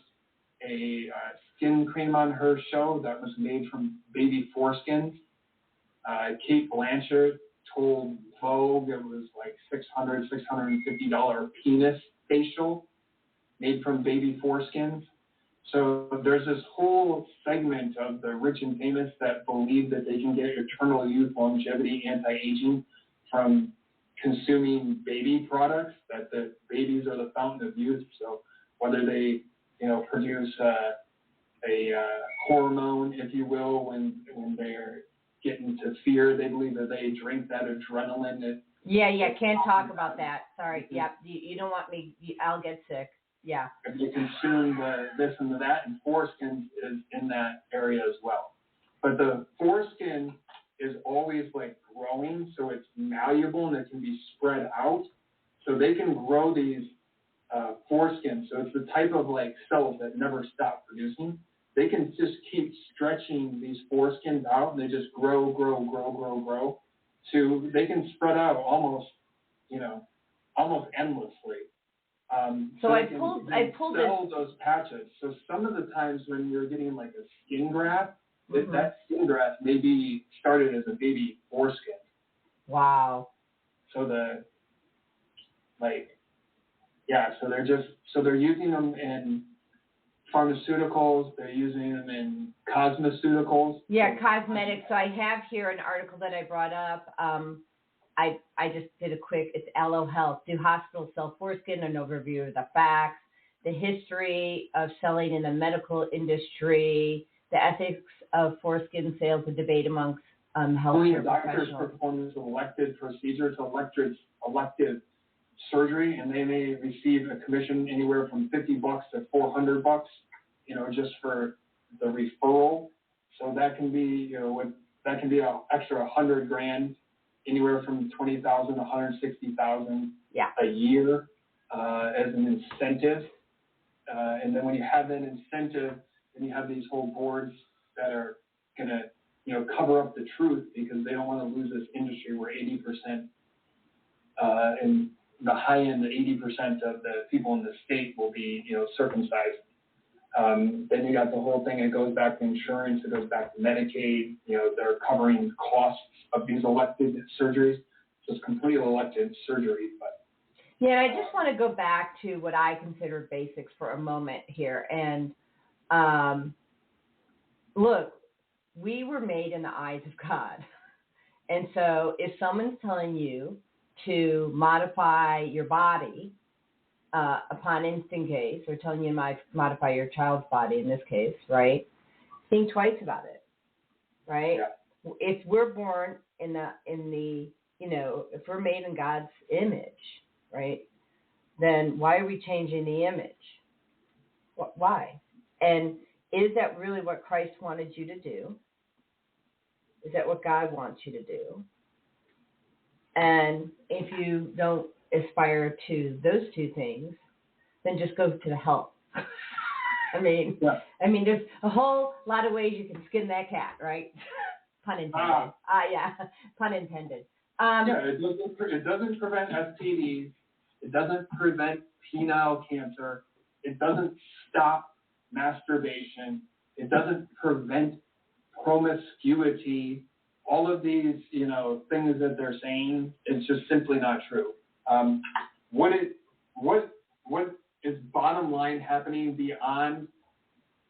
a skin cream on her show that was made from baby foreskins. Kate Blanchett told Vogue it was like $650 penis facial made from baby foreskins. So there's this whole segment of the rich and famous that believe that they can get eternal youth, longevity, anti-aging from consuming baby products, that the babies are the fountain of youth. So whether they, produce a hormone, if you will, when they're getting to fear, they believe that they drink that adrenaline. Can't talk about that. Sorry. Mm-hmm. Yep. You don't want me, I'll get sick. Yeah. If you consume this and that, and foreskin is in that area as well. But the foreskin is always like growing, so it's malleable and it can be spread out. So they can grow these foreskin. So it's the type of like cells that never stop producing. They can just keep stretching these foreskins out, and they just grow. So they can spread out almost endlessly. So I pulled those patches. So some of the times when you're getting like a skin graft, mm-hmm. that skin graft may be started as a baby foreskin. Wow. So they're using them in pharmaceuticals. They're using them in cosmeceuticals. Yeah, cosmetics. So I have here an article that I brought up. I just did it's Aloe Health. Do hospitals sell foreskin? An overview of the facts, the history of selling in the medical industry, the ethics of foreskin sales, the debate amongst healthcare doctors professionals. perform this elective procedure, it's elective surgery, and they may receive a commission anywhere from $50 to $400, just for the referral. So that can be, an extra $100,000. Anywhere from $20,000 to $160,000 a year as an incentive, and then when you have that incentive, then you have these whole boards that are going to cover up the truth because they don't want to lose this industry where 80% in the high end, the 80% of the people in the state will be circumcised. Then you got the whole thing. It goes back to insurance. It goes back to Medicaid. They're covering costs of these elective surgeries. So it's completely elective surgery. But I just want to go back to what I consider basics for a moment here. And look, we were made in the eyes of God. And so if someone's telling you to modify your body upon instant case, or telling you to modify your child's body in this case, right? Think twice about it, right? Yeah. If we're born in the if we're made in God's image, right? Then why are we changing the image? Why? And is that really what Christ wanted you to do? Is that what God wants you to do? And if you don't aspire to those two things, then just go to the help. There's a whole lot of ways you can skin that cat, right? Pun intended. Pun intended. It doesn't prevent STDs. It doesn't prevent penile cancer. It doesn't stop masturbation. It doesn't prevent promiscuity. All of these, things that they're saying, it's just simply not true. What is bottom line happening beyond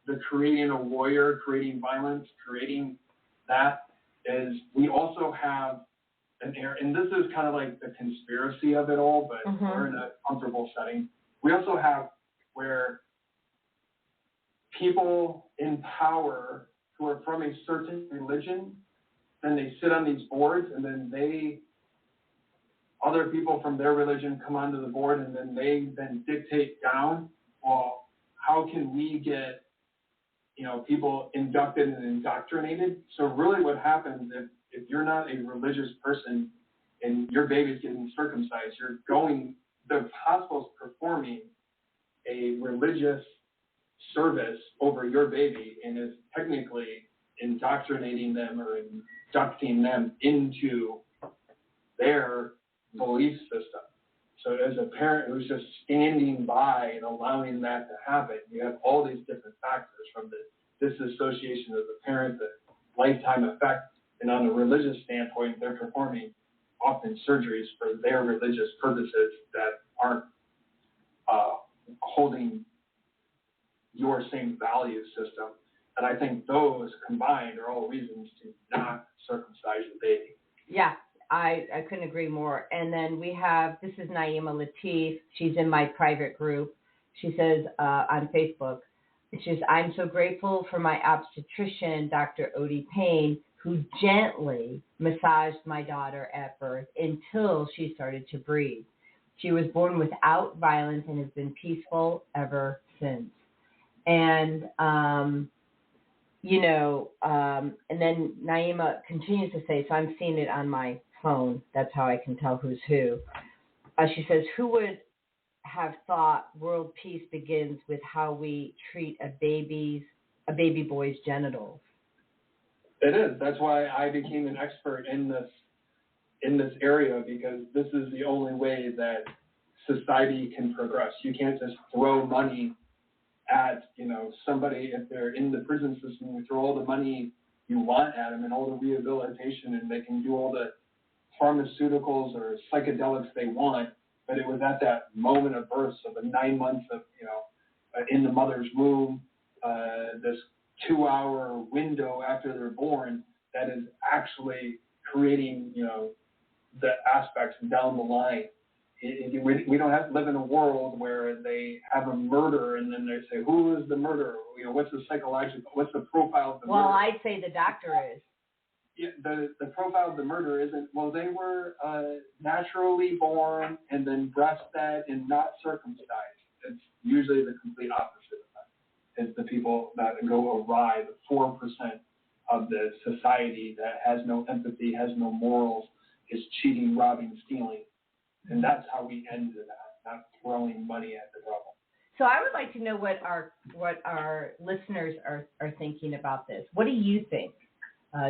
the creating a warrior, creating violence, creating that? is we also have an area, and this is kind of like the conspiracy of it all, but we're in a comfortable setting. We also have where people in power who are from a certain religion, then they sit on these boards, and then other people from their religion come onto the board, and then they then dictate down, well, how can we get, people inducted and indoctrinated? So really what happens if you're not a religious person and your baby's getting circumcised, the hospital's performing a religious service over your baby and is technically indoctrinating them or inducting them into their belief system. So as a parent who's just standing by and allowing that to happen, you have all these different factors from the disassociation of the parent, the lifetime effect, and on a religious standpoint, they're performing often surgeries for their religious purposes that aren't holding your same value system. And I think those combined are all reasons to not circumcise the baby. Yeah, I couldn't agree more. And then we have, this is Naima Latif. She's in my private group. She says on Facebook, she says, I'm so grateful for my obstetrician, Dr. Odie Payne, who gently massaged my daughter at birth until she started to breathe. She was born without violence and has been peaceful ever since. And, and then Naima continues to say, so I'm seeing it on my phone. That's how I can tell who's who. She says, who would have thought world peace begins with how we treat a baby boy's genitals? It is. That's why I became an expert in this area, because this is the only way that society can progress. You can't just throw money at, somebody. If they're in the prison system, you throw all the money you want at them and all the rehabilitation, and they can do all the pharmaceuticals or psychedelics they want. But it was at that moment of birth, so the 9 months of, in the mother's womb, this 2-hour window after they're born, that is actually creating, the aspects down the line. We don't have to live in a world where they have a murder and then they say, who is the murderer? What's the profile of the murderer? Well, I'd say the doctor is. Yeah, the profile of the murderer isn't, well, they were naturally born and then breastfed and not circumcised. It's usually the complete opposite of that. It's the people that go awry, the 4% of the society that has no empathy, has no morals, is cheating, robbing, stealing. And that's how we end that, not throwing money at the problem. So I would like to know what our listeners are thinking about this. What do you think?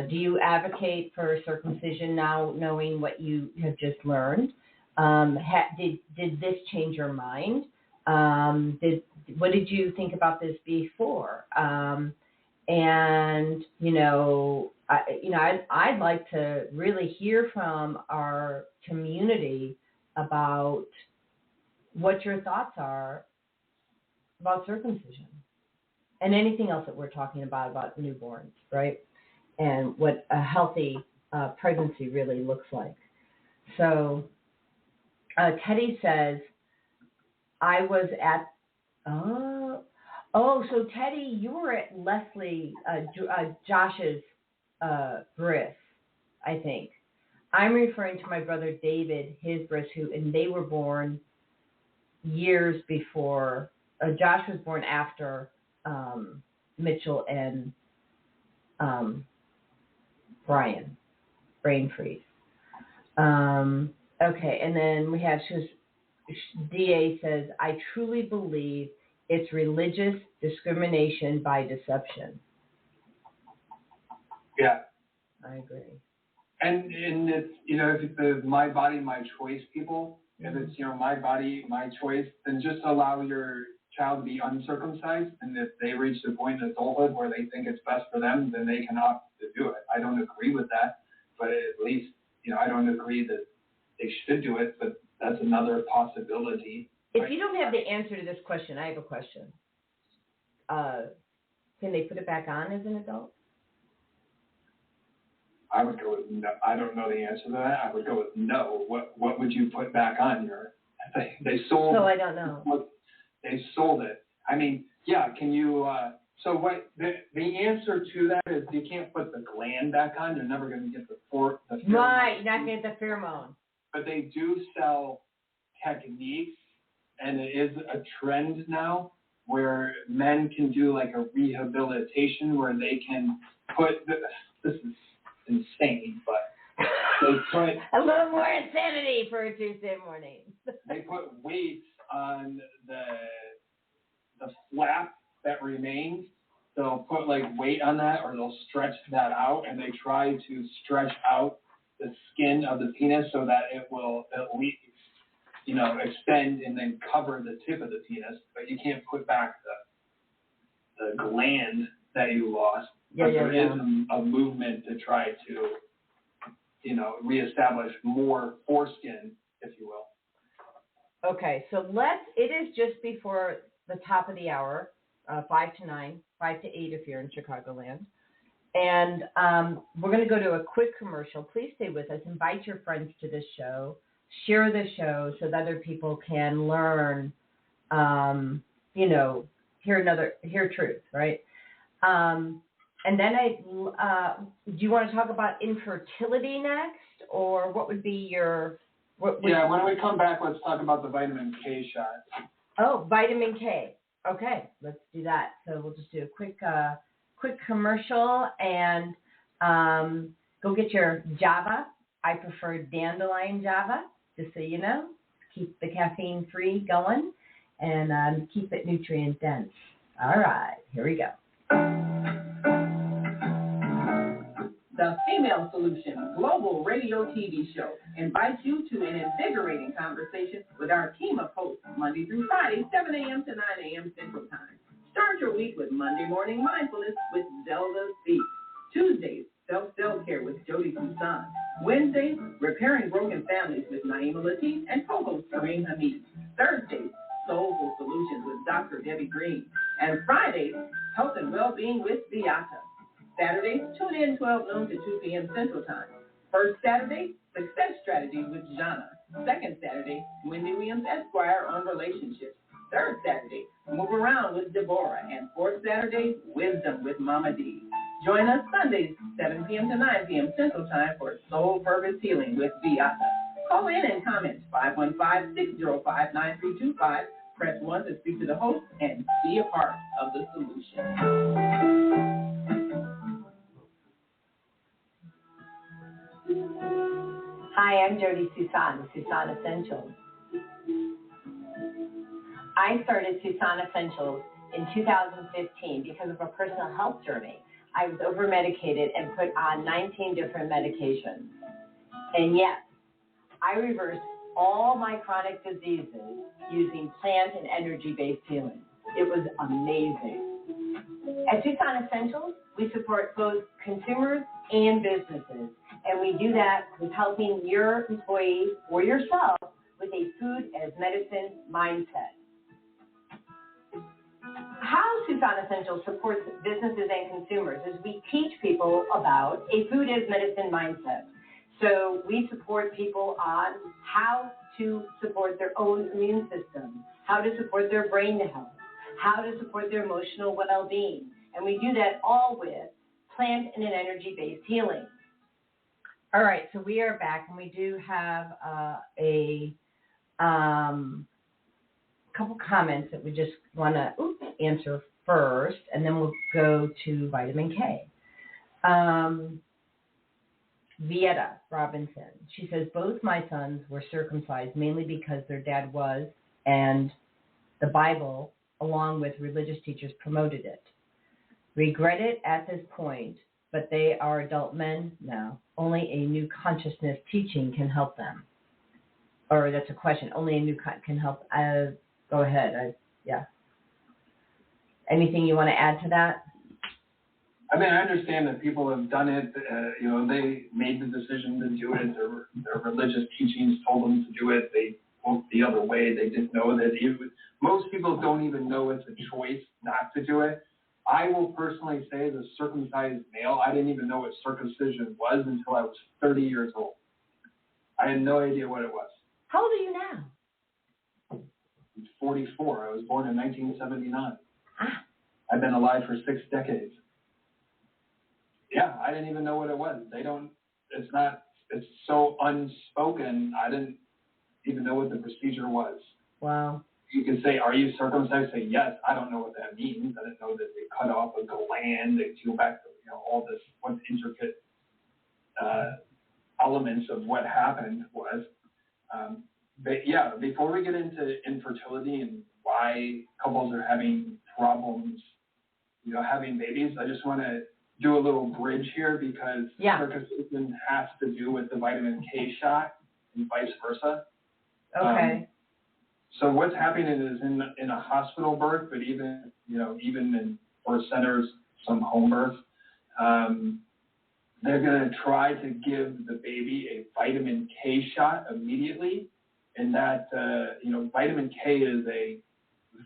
Do you advocate for circumcision now, knowing what you have just learned? Did this change your mind? What did you think about this before? I'd like to really hear from our community about what your thoughts are about circumcision and anything else that we're talking about newborns, right? And what a healthy pregnancy really looks like. So Teddy says, I was at, so Teddy, you were at Leslie, Josh's bris, I think. I'm referring to my brother David, his bris, and they were born years before. Josh was born after Mitchell and Brian, brain freeze. Okay, and then we have, DA says, I truly believe it's religious discrimination by deception. Yeah. I agree. And it's, if it's the my body, my choice people, if it's, my body, my choice, then just allow your child to be uncircumcised. And if they reach the point of adulthood where they think it's best for them, then they can opt to do it. I don't agree with that, but at least, I don't agree that they should do it, but that's another possibility. If you don't have the answer to this question, I have a question. Can they put it back on as an adult? I would go with no. I don't know the answer to that. I would go with no. What would you put back on your? They sold. So I don't know. They sold it. I mean, yeah. Can you? So what? The answer to that is you can't put the gland back on. You're never going to get the pheromone. Right. You're not going to get the pheromone. But they do sell techniques, and it is a trend now where men can do like a rehabilitation where they can put. This is insane, but they put a little more insanity for a Tuesday morning. They put weights on the flap that remains. They'll put like weight on that, or they'll stretch that out, and they try to stretch out the skin of the penis so that it will at least, extend and then cover the tip of the penis. But you can't put back the gland that you lost. But there is a movement to try to, reestablish more foreskin, if you will. Okay, so it is just before the top of the hour, 5 to 9, 5 to 8 if you're in Chicagoland. And we're going to go to a quick commercial. Please stay with us. Invite your friends to this show. Share the show so that other people can learn, hear truth, right? And then do you want to talk about infertility next, or what would be your? When we come back, let's talk about the vitamin K shot. Oh, vitamin K. Okay, let's do that. So we'll just do a quick commercial and go get your Java. I prefer dandelion Java, just so you know. Keep the caffeine free going and keep it nutrient dense. All right, here we go. The Female Solution Global Radio TV Show invites you to an invigorating conversation with our team of hosts Monday through Friday, 7 a.m. to 9 a.m. Central Time. Start your week with Monday Morning Mindfulness with Zelda Speaks. Tuesdays, Self-Care with Jody Susan. Wednesdays, Repairing Broken Families with Naima Latif and co-host Kareem Hamid. Thursdays, Soulful Solutions with Dr. Debbie Green. And Fridays, Health and Wellbeing with Beata. Saturdays, tune in 12 noon to 2 p.m. Central Time. First Saturday, Success Strategy with Jana. Second Saturday, Wendy Williams Esquire on relationships. Third Saturday, Move Around with Deborah. And fourth Saturday, Wisdom with Mama D. Join us Sundays, 7 p.m. to 9 p.m. Central Time for Soul Purpose Healing with Beata. Call in and comment 515-605-9325. Press 1 to speak to the host and be a part of the solution. Hi, I'm Jody Susan, Susan Essentials. I started Susan Essentials in 2015 because of a personal health journey. I was over-medicated and put on 19 different medications. And yet, I reversed all my chronic diseases using plant and energy-based healing. It was amazing. At Susan Essentials, we support both consumers and businesses. And we do that with helping your employees or yourself with a food as medicine mindset. How Susan Essentials supports businesses and consumers is we teach people about a food as medicine mindset. So we support people on how to support their own immune system, how to support their brain health, how to support their emotional well-being. And we do that all with plant and energy-based healing. All right, so we are back, and we do have a couple comments that we just want to answer first, and then we'll go to vitamin K. Vieta Robinson, she says, both my sons were circumcised mainly because their dad was, and the Bible, along with religious teachers, promoted it. Regret it at this point, but they are adult men now. Only a new consciousness teaching can help them. Or that's a question. Only a new can help. Go ahead. Anything you want to add to that? I mean, I understand that people have done it. They made the decision to do it. Their religious teachings told them to do it. They went the other way. They didn't know that. Most people don't even know it's a choice not to do it. I will personally say, as a circumcised male, I didn't even know what circumcision was until I was 30 years old. I had no idea what it was. How old are you now? I'm 44. I was born in 1979. Ah. I've been alive for 6 decades. Yeah, I didn't even know what it was. It's so unspoken, I didn't even know what the procedure was. Wow. You can say, are you circumcised? Say, yes. I don't know what that means. I didn't know that they cut off a gland, they peel back, all this, what intricate elements of what happened was. But yeah, before we get into infertility and why couples are having problems, having babies, I just want to do a little bridge here because circumcision has to do with the vitamin K shot and vice versa. Okay. So what's happening is in a hospital birth, but even in birth centers, some home birth, they're going to try to give the baby a vitamin K shot immediately. And that, vitamin K is a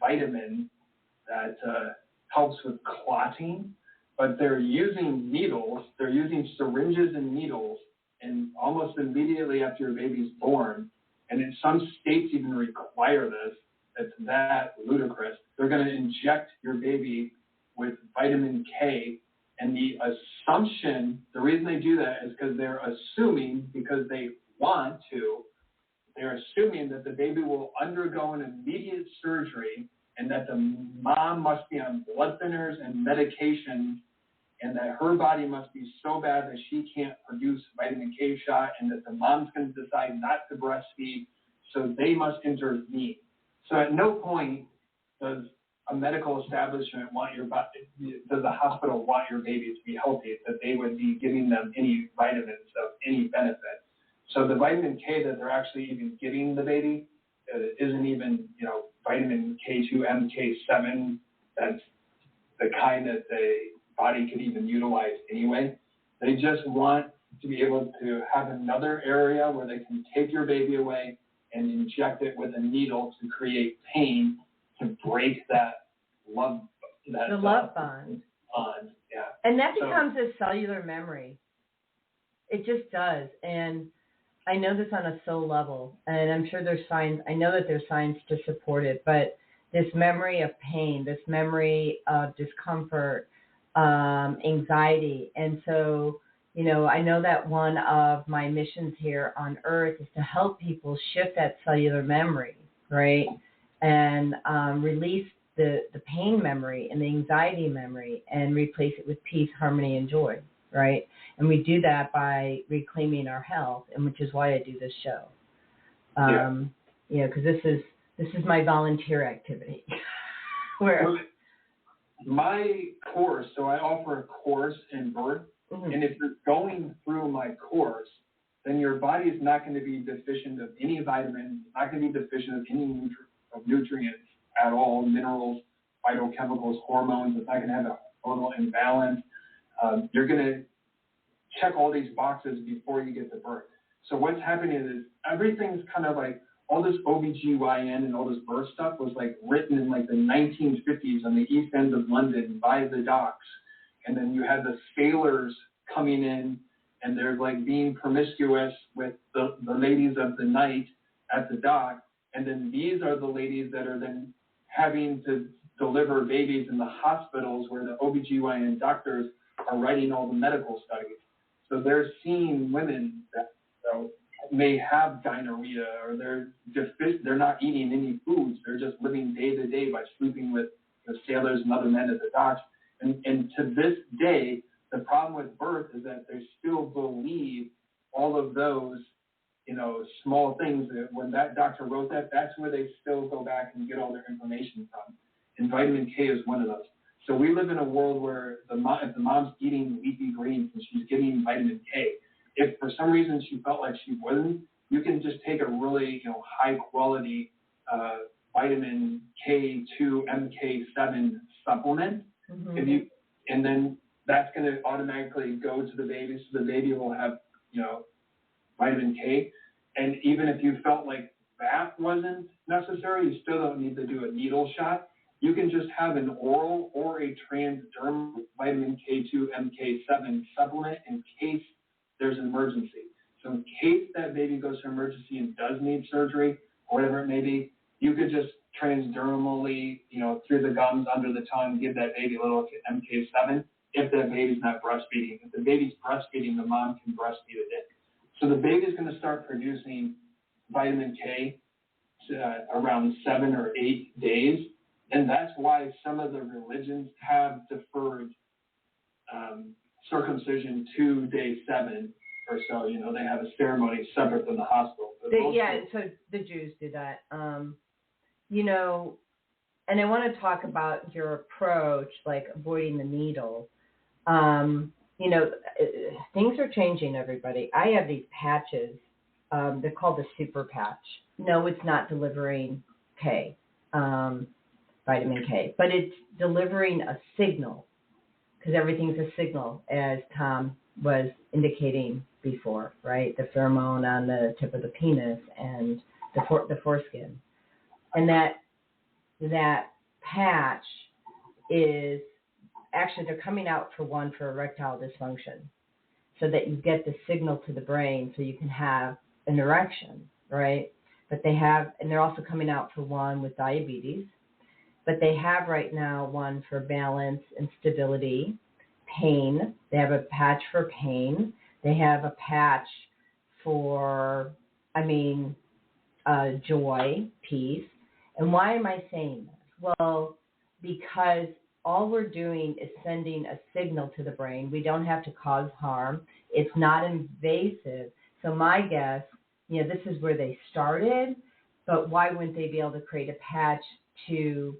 vitamin that helps with clotting, but they're using needles, they're using syringes and needles, and almost immediately after your baby's born, and in some states even require this, it's that ludicrous, they're going to inject your baby with vitamin K, and the assumption, the reason they do that is because they're assuming, because they want to, they're assuming that the baby will undergo an immediate surgery and that the mom must be on blood thinners and medications and that her body must be so bad that she can't produce vitamin K shot and that the mom's going to decide not to breastfeed, so they must intervene. So at no point does a medical establishment want does a hospital want your baby to be healthy, that they would be giving them any vitamins of any benefit. So the vitamin K that they're actually even giving the baby isn't even, vitamin K2, MK7. That's the kind that the body could even utilize anyway. They just want to be able to have another area where they can take your baby away and inject it with a needle to create pain to break that love bond. Yeah. And that becomes a cellular memory. It just does. And I know this on a soul level, and I'm sure there's science. I know that there's science to support it, but this memory of pain, this memory of discomfort, anxiety. And so, I know that one of my missions here on Earth is to help people shift that cellular memory, right? And release the pain memory and the anxiety memory and replace it with peace, harmony, and joy, right? And we do that by reclaiming our health, and which is why I do this show. Because this is my volunteer activity. My course, so I offer a course in birth, and if you're going through my course, then your body is not going to be deficient of any vitamins, not going to be deficient of any nutrients at all, minerals, phytochemicals, hormones. It's not going to have a hormonal imbalance. You're going to check all these boxes before you get to birth. So what's happening is everything's kind of like all this OBGYN and all this birth stuff was like written in like the 1950s on the East End of London by the docs. And then you had the sailors coming in and they're like being promiscuous with the ladies of the night at the dock. And then these are the ladies that are then having to deliver babies in the hospitals where the OBGYN doctors are writing all the medical studies. So they're seeing women that may have diarrhea or they're not eating any foods. They're just living day to day by sleeping with the sailors and other men at the docks. And to this day, the problem with birth is that they still believe all of those, small things that when that doctor wrote that, that's where they still go back and get all their information from. And vitamin K is one of those. So we live in a world where if the mom's eating leafy greens and she's getting vitamin K, if for some reason she felt like she wasn't, you can just take a really high quality vitamin K2 MK7 supplement, and then that's going to automatically go to the baby, so the baby will have vitamin K. And even if you felt like that wasn't necessary, you still don't need to do a needle shot. you can just have an oral or a transdermal vitamin K2 MK7 supplement in case there's an emergency. So in case that baby goes to emergency and does need surgery, or whatever it may be, you could just transdermally, through the gums, under the tongue, give that baby a little MK7 if that baby's not breastfeeding. If the baby's breastfeeding, the mom can breastfeed it in. So the baby's going to start producing vitamin K around 7 or 8 days, and that's why some of the religions have deferred circumcision to day 7 or so. They have a ceremony separate from the hospital. So the Jews do that. And I want to talk about your approach, like avoiding the needle. Things are changing, everybody. I have these patches. They're called the super patch. No, it's not delivering K, vitamin K, but it's delivering a signal, because everything's a signal, as Tom was indicating before, right? The pheromone on the tip of the penis and the foreskin. And that patch is actually, they're coming out for one for erectile dysfunction, so that you get the signal to the brain so you can have an erection, right? But they're also coming out for one with diabetes, but they have right now one for balance and stability, pain. They have a patch for pain. They have a patch for, joy, peace. And why am I saying this? Well, because all we're doing is sending a signal to the brain. We don't have to cause harm. It's not invasive. So my guess, this is where they started, but why wouldn't they be able to create a patch to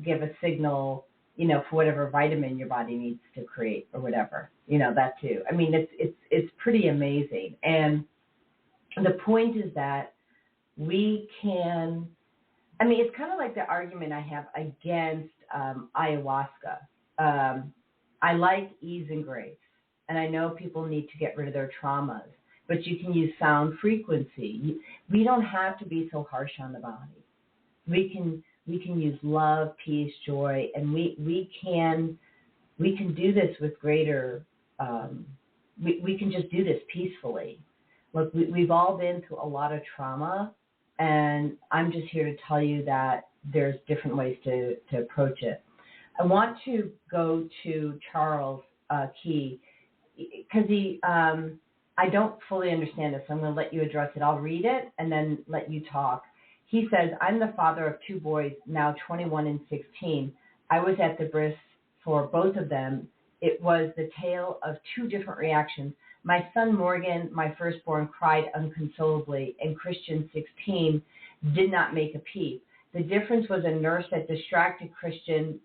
give a signal, for whatever vitamin your body needs to create or whatever, that too. It's pretty amazing. And the point is that we can, it's kind of like the argument I have against ayahuasca. I like ease and grace, and I know people need to get rid of their traumas, but you can use sound frequency. We don't have to be so harsh on the body. We can use love, peace, joy, and we can do this with greater. We can just do this peacefully. Look, we've all been through a lot of trauma, and I'm just here to tell you that there's different ways to approach it. I want to go to Charles Key, because I don't fully understand this, so I'm going to let you address it. I'll read it and then let you talk. He says, I'm the father of 2 boys, now 21 and 16. I was at the bris for both of them. It was the tale of 2 different reactions. My son Morgan, my firstborn, cried unconsolably, and Christian, 16, did not make a peep. The difference was a nurse that distracted Christian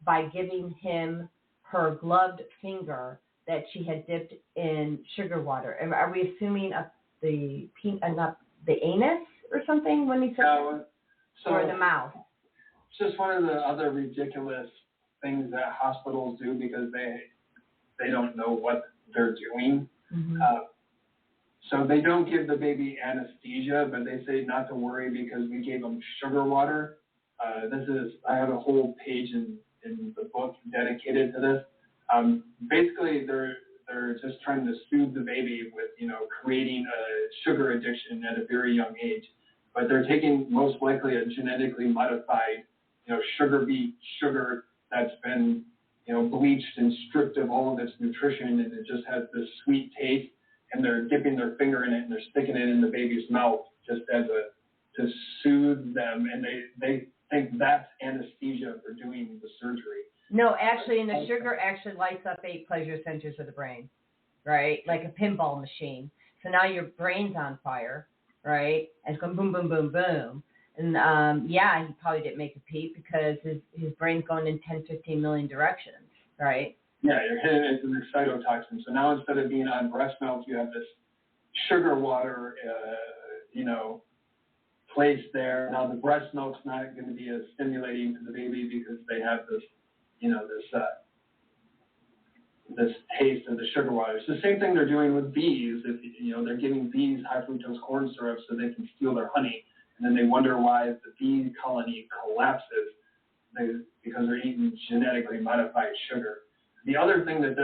by giving him her gloved finger that she had dipped in sugar water. Are we assuming the anus or something when he said or the mouth? It's just one of the other ridiculous things that hospitals do because they don't know what they're doing. Mm-hmm. So they don't give the baby anesthesia, but they say not to worry because we gave them sugar water. I have a whole page in the book dedicated to this. Basically, they're just trying to soothe the baby with, creating a sugar addiction at a very young age. But they're taking most likely a genetically modified, sugar beet sugar that's been, bleached and stripped of all of its nutrition, and it just has this sweet taste. And they're dipping their finger in it and they're sticking it in the baby's mouth just to soothe them. And they think that's anesthesia for doing the surgery. No, actually, and the sugar actually lights up 8 pleasure centers of the brain, right? Like a pinball machine. So now your brain's on fire, right? And it's going boom, boom, boom, boom. And he probably didn't make a peep because his brain's going in 10, 15 million directions, right? Yeah, you're hitting it with excitotoxin. So now instead of being on breast milk, you have this sugar water, placed there. Now the breast milk's not going to be as stimulating to the baby because they have this, this taste of the sugar water. It's the same thing they're doing with bees. If they're giving bees high fructose corn syrup so they can steal their honey, and then they wonder why if the bee colony collapses, because they're eating genetically modified sugar. The other thing that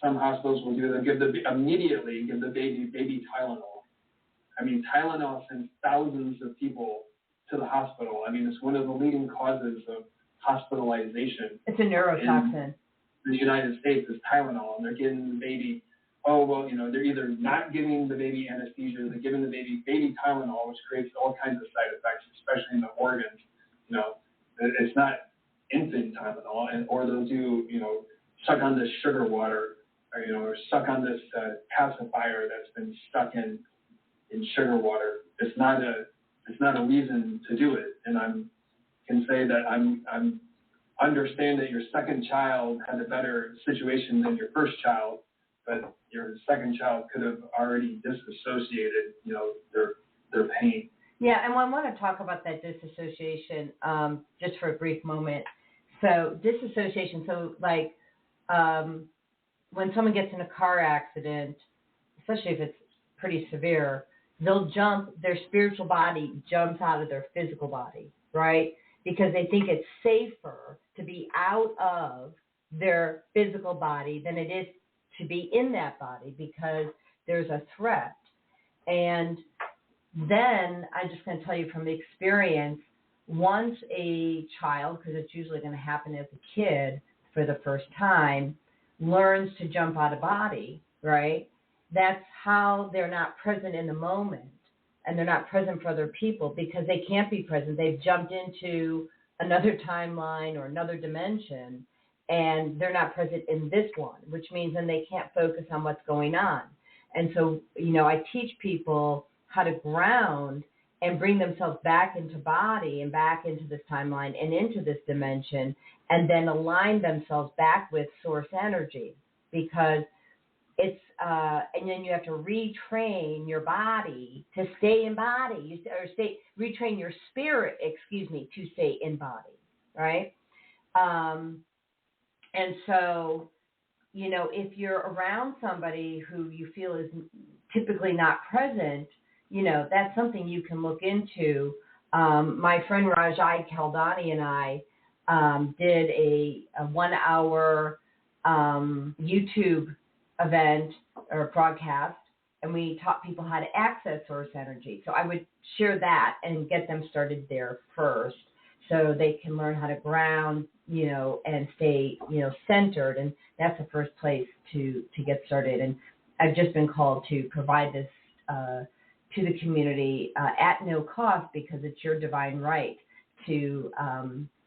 some hospitals will do, they'll immediately give the baby Tylenol. I mean, Tylenol sends thousands of people to the hospital. I mean, it's one of the leading causes of hospitalization. It's a neurotoxin. In the United States is Tylenol, and they're giving the baby, they're either not giving the baby anesthesia, or they're giving the baby Tylenol, which creates all kinds of side effects, especially in the organs. It's not infant Tylenol, or they'll do, suck on this sugar water, or suck on this pacifier that's been stuck in sugar water. It's not a reason to do it, and I can say that I'm understand that your second child had a better situation than your first child, but your second child could have already disassociated, their pain. Yeah, and I want to talk about that disassociation just for a brief moment. So disassociation, when someone gets in a car accident, especially if it's pretty severe, their spiritual body jumps out of their physical body, right? Because they think it's safer to be out of their physical body than it is to be in that body because there's a threat. And then I'm just going to tell you from experience, once a child, because it's usually going to happen as a kid for the first time, learns to jump out of body, right? That's how they're not present in the moment, and they're not present for other people because they can't be present. They've jumped into another timeline or another dimension, and they're not present in this one, which means then they can't focus on what's going on. And so, I teach people how to ground and bring themselves back into body and back into this timeline and into this dimension, and then align themselves back with source energy, because it's and then you have to retrain your body to stay in body, retrain your spirit, to stay in body, right? And so, if you're around somebody who you feel is typically not present, that's something you can look into. My friend Rajai Kaldani and I did a 1 hour YouTube event or broadcast, and we taught people how to access source energy. So I would share that and get them started there first so they can learn how to ground, and stay, centered. And that's the first place to get started. And I've just been called to provide this to the community at no cost, because it's your divine right to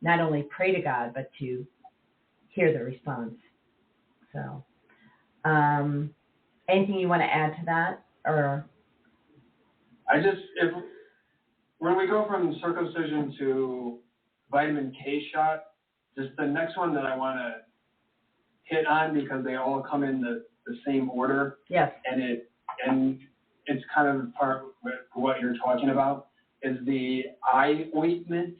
not only pray to God, but to hear the response. So anything you want to add to that? Or when we go from circumcision to vitamin K shot, just the next one that I want to hit on, because they all come in the same order. Yes. And it's kind of part of what you're talking about, is the eye ointment.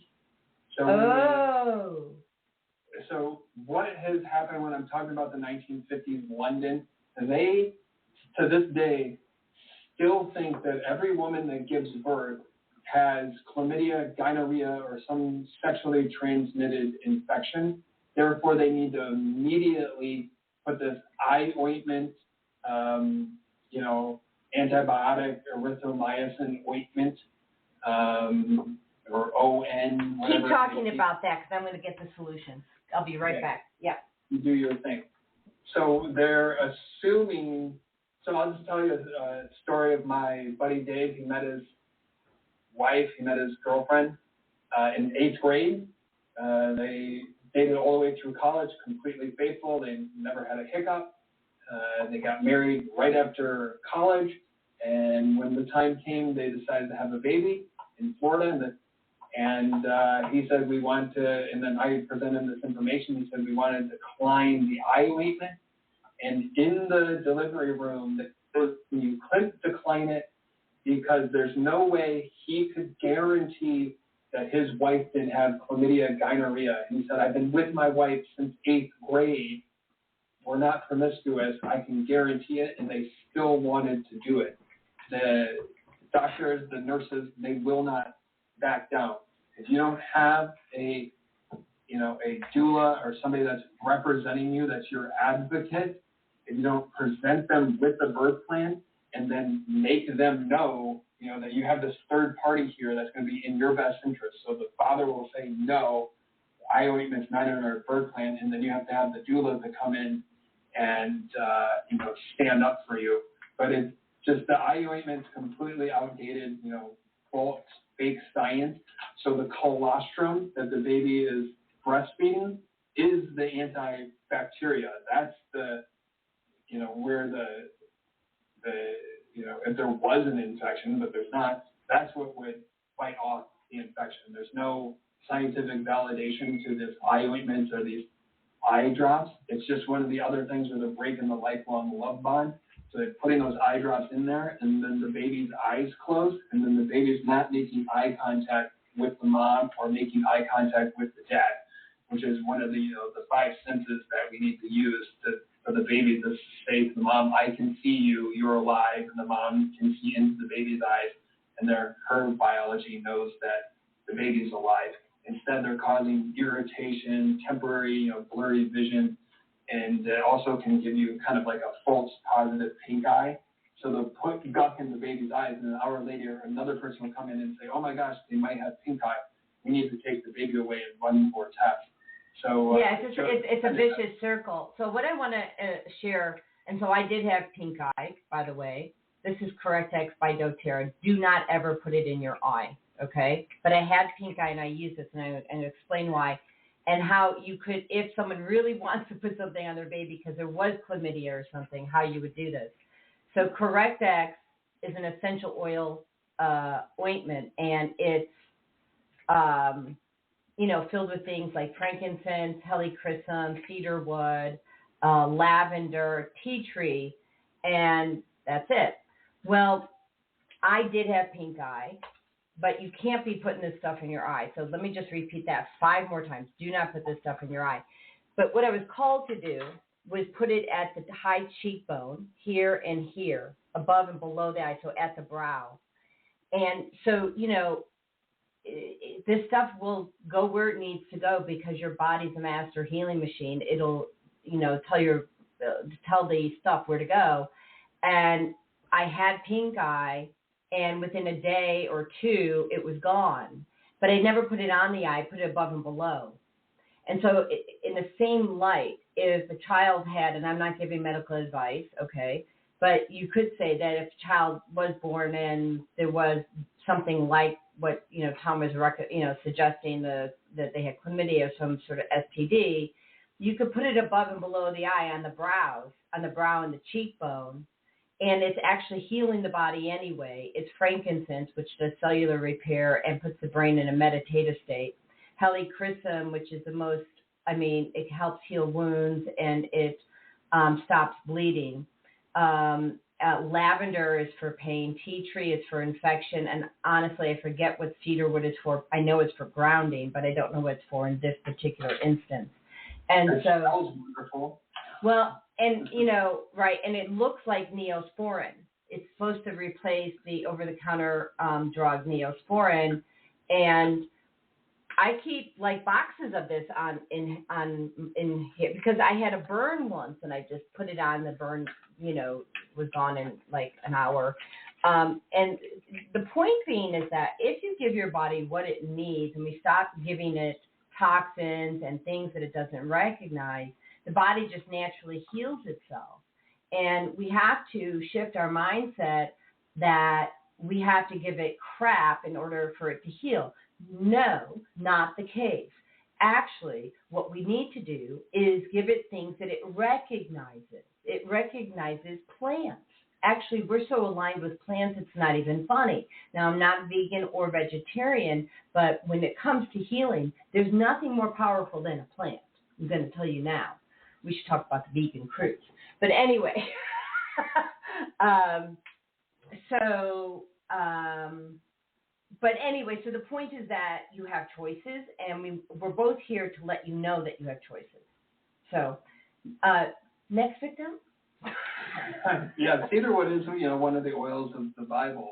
So what has happened when I'm talking about the 1950s London, they, to this day, still think that every woman that gives birth has chlamydia, gonorrhea, or some sexually transmitted infection. Therefore, they need to immediately put this eye ointment, antibiotic erythromycin ointment, or ON. Keep talking about that, because I'm going to get the solution. I'll be right back. Yeah. You do your thing. So they're assuming. So I'll just tell you a story of my buddy Dave. He met his wife. He met his girlfriend in 8th grade. They dated all the way through college, completely faithful. They never had a hiccup. They got married right after college, and when the time came, they decided to have a baby in Florida. And he said, we want to, and then I presented him this information. He said we wanted to decline the eye ointment. And in the delivery room, you couldn't decline it because there's no way he could guarantee that his wife didn't have chlamydia, gonorrhea. And he said, I've been with my wife since 8th grade. We're not promiscuous. I can guarantee it. And they still wanted to do it. The doctors, the nurses, they will not back down. If you don't have a a doula or somebody that's representing you, that's your advocate, if you don't present them with the birth plan and then make them know, that you have this third party here that's going to be in your best interest. So the father will say, no, eye ointment's not in our birth plan, and then you have to have the doula to come in and, stand up for you. But it's just the eye ointment's completely outdated, false, fake science. So the colostrum that the baby is breastfeeding is the antibacteria. That's the, where the if there was an infection, but there's not, that's what would fight off the infection. There's no scientific validation to this eye ointment or these eye drops. It's just one of the other things where they're breaking the lifelong love bond. So they're putting those eye drops in there, and then the baby's eyes close, and then the baby's not making eye contact with the mom or making eye contact with the dad, which is one of the the five senses that we need to use for the baby to say to the mom, I can see you, you're alive, and the mom can see into the baby's eyes, and her biology knows that the baby's alive. Instead, they're causing irritation, temporary, blurry vision, and it also can give you kind of like a false positive pink eye. So they'll put guck in the baby's eyes, and an hour later, another person will come in and say, oh my gosh, they might have pink eye. We need to take the baby away and run for tests. So it's a vicious circle. So what I want to share, and so I did have pink eye, by the way. This is Correct-X by doTERRA. Do not ever put it in your eye, okay? But I had pink eye, and I use this, and I explain why, and how you could, if someone really wants to put something on their baby because there was chlamydia or something, how you would do this. So Correct-X is an essential oil ointment, and it's filled with things like frankincense, helichrysum, cedarwood, lavender, tea tree, and that's it. Well, I did have pink eye, but you can't be putting this stuff in your eye. So let me just repeat that 5 more times. Do not put this stuff in your eye. But what I was called to do was put it at the high cheekbone, here and here, above and below the eye, so at the brow. And so, this stuff will go where it needs to go because your body's a master healing machine. It'll, tell the stuff where to go. And I had pink eye, and within a day or 2, it was gone. But I never put it on the eye. I put it above and below. And so in the same light, if a child had, and I'm not giving medical advice, okay, but you could say that if a child was born and there was something like what, Tom was, suggesting that they had chlamydia or some sort of STD, you could put it above and below the eye on the brow and the cheekbone, and it's actually healing the body anyway. It's frankincense, which does cellular repair and puts the brain in a meditative state. Helichrysum, which is it helps heal wounds and it stops bleeding. Lavender is for pain. Tea tree is for infection. And honestly, I forget what cedarwood is for. I know it's for grounding, but I don't know what it's for in this particular instance. And that smells wonderful. Well, and, right, and it looks like Neosporin. It's supposed to replace the over-the-counter drug Neosporin. And I keep boxes of this in here because I had a burn once and I just put it on. The burn, was gone in an hour. And the point being is that if you give your body what it needs and we stop giving it toxins and things that it doesn't recognize, the body just naturally heals itself. And we have to shift our mindset that we have to give it crap in order for it to heal. No, not the case. Actually, what we need to do is give it things that it recognizes. It recognizes plants. Actually, we're so aligned with plants, it's not even funny. Now, I'm not vegan or vegetarian, but when it comes to healing, there's nothing more powerful than a plant. I'm going to tell you now. We should talk about the vegan cruise. But anyway, so the point is that you have choices, and we're both here to let you know that you have choices. So, next victim. Yeah, cedarwood is one of the oils of the Bible,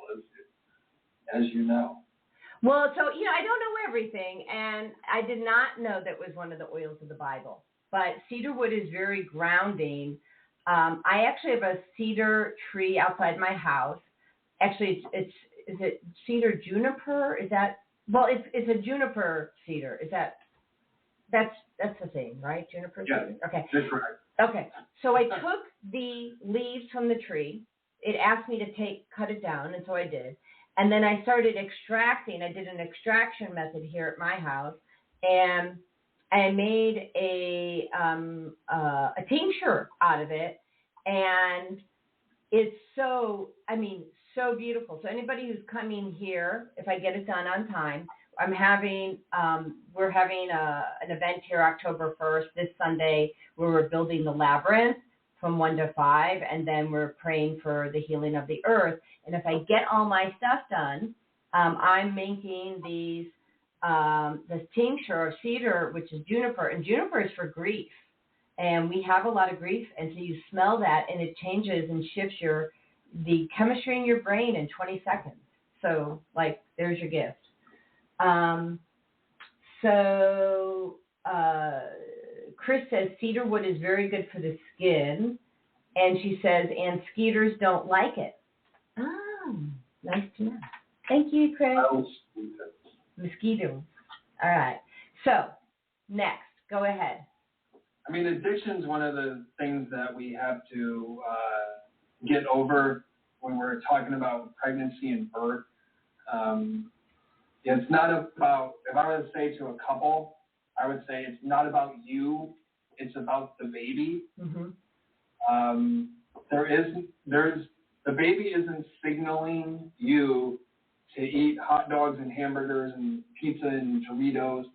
as you know. Well, so, I don't know everything, and I did not know that was one of the oils of the Bible. But cedarwood is very grounding. I actually have a cedar tree outside my house. Actually, is it cedar juniper? Is that, well, it's a juniper cedar. Is that's the thing, right? Juniper cedar? Okay. That's correct. Okay. So I took the leaves from the tree. It asked me to cut it down, and so I did. And then I started extracting. I did an extraction method here at my house, and I made a tincture out of it, and it's so beautiful. So anybody who's coming here, if I get it done on time, we're having an event here October 1st, this Sunday, where we're building the labyrinth from 1 to 5, and then we're praying for the healing of the earth. And if I get all my stuff done, I'm making this tincture of cedar, which is juniper, and juniper is for grief. And we have a lot of grief, and so you smell that, and it changes and shifts the chemistry in your brain in 20 seconds. So, there's your gift. Chris says cedarwood is very good for the skin, and she says, and skeeters don't like it. Oh, nice to know. Thank you, Chris. Mosquitoes. All right. So, next, go ahead. Addiction is one of the things that we have to get over when we're talking about pregnancy and birth. It's not about, if I were to say to a couple, I would say it's not about you, it's about the baby. Mm-hmm. The baby isn't signaling you to eat hot dogs and hamburgers and pizza and Doritos.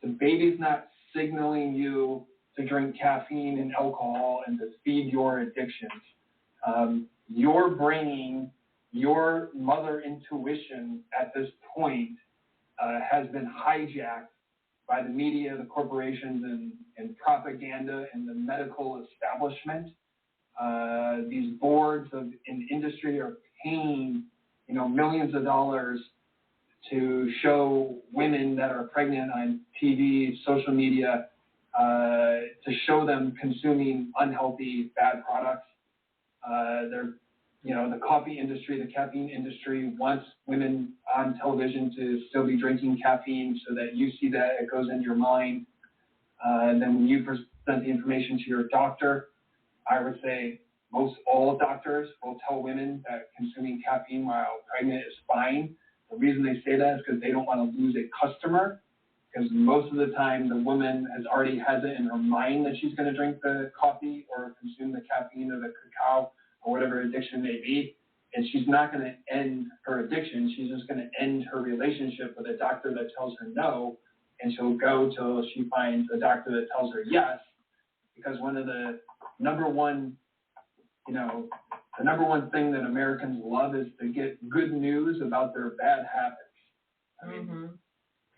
The baby's not signaling you to drink caffeine and alcohol and to feed your addictions. Your brain, your mother intuition at this point has been hijacked by the media, the corporations, and propaganda and the medical establishment. These boards in industry are paying, millions of dollars to show women that are pregnant on TV, social media, to show them consuming unhealthy, bad products. The coffee industry, the caffeine industry wants women on television to still be drinking caffeine so that you see that it goes into your mind. And then when you present the information to your doctor, I would say most all doctors will tell women that consuming caffeine while pregnant is fine. The reason they say that is because they don't want to lose a customer, because most of the time the woman already has it in her mind that she's going to drink the coffee or consume the caffeine or the cacao or whatever addiction may be, and she's not going to end her addiction. She's just going to end her relationship with a doctor that tells her no, and she'll go till she finds a doctor that tells her yes, because one of the number one thing that Americans love is to get good news about their bad habits.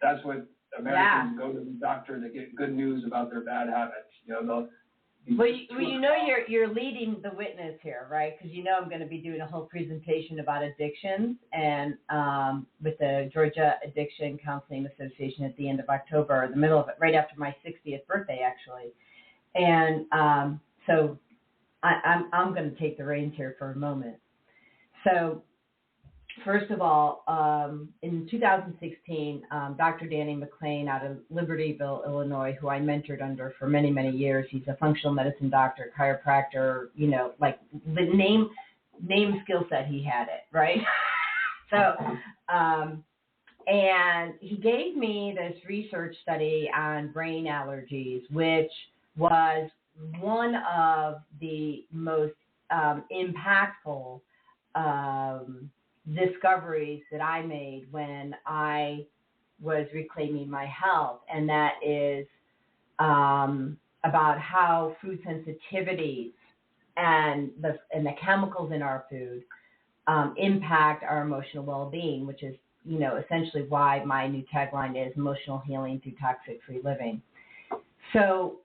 That's what Americans go to the doctor to get good news about their bad habits. You're leading the witness here, right? Because I'm going to be doing a whole presentation about addictions and with the Georgia Addiction Counseling Association at the end of October, the middle of it, right after my 60th birthday, actually. And so I'm going to take the reins here for a moment. So first of all, in 2016, Dr. Danny McLean out of Libertyville, Illinois, who I mentored under for many, many years, he's a functional medicine doctor, chiropractor, the name skill set, he had it, right? So, and he gave me this research study on brain allergies, which was one of the most impactful discoveries that I made when I was reclaiming my health, and that is about how food sensitivities and the chemicals in our food impact our emotional well-being, which is essentially why my new tagline is emotional healing through toxic-free living. So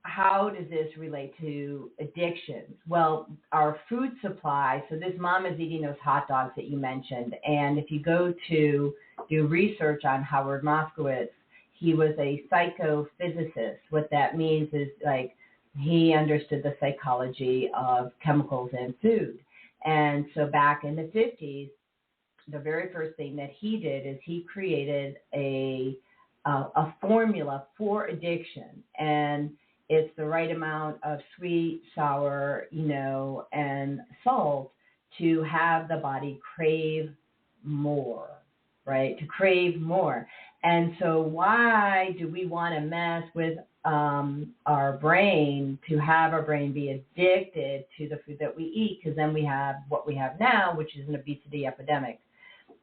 how does this relate to addictions? Well, our food supply, so this mom is eating those hot dogs that you mentioned, and if you go to do research on Howard Moskowitz. He was a psychophysicist. What that means is like he understood the psychology of chemicals in food. And so back in the 50s, the very first thing that he did is he created a formula for addiction. And it's the right amount of sweet, sour, and salt to have the body crave more, right? To crave more. And so why do we want to mess with our brain, to have our brain be addicted to the food that we eat? Because then we have what we have now, which is an obesity epidemic.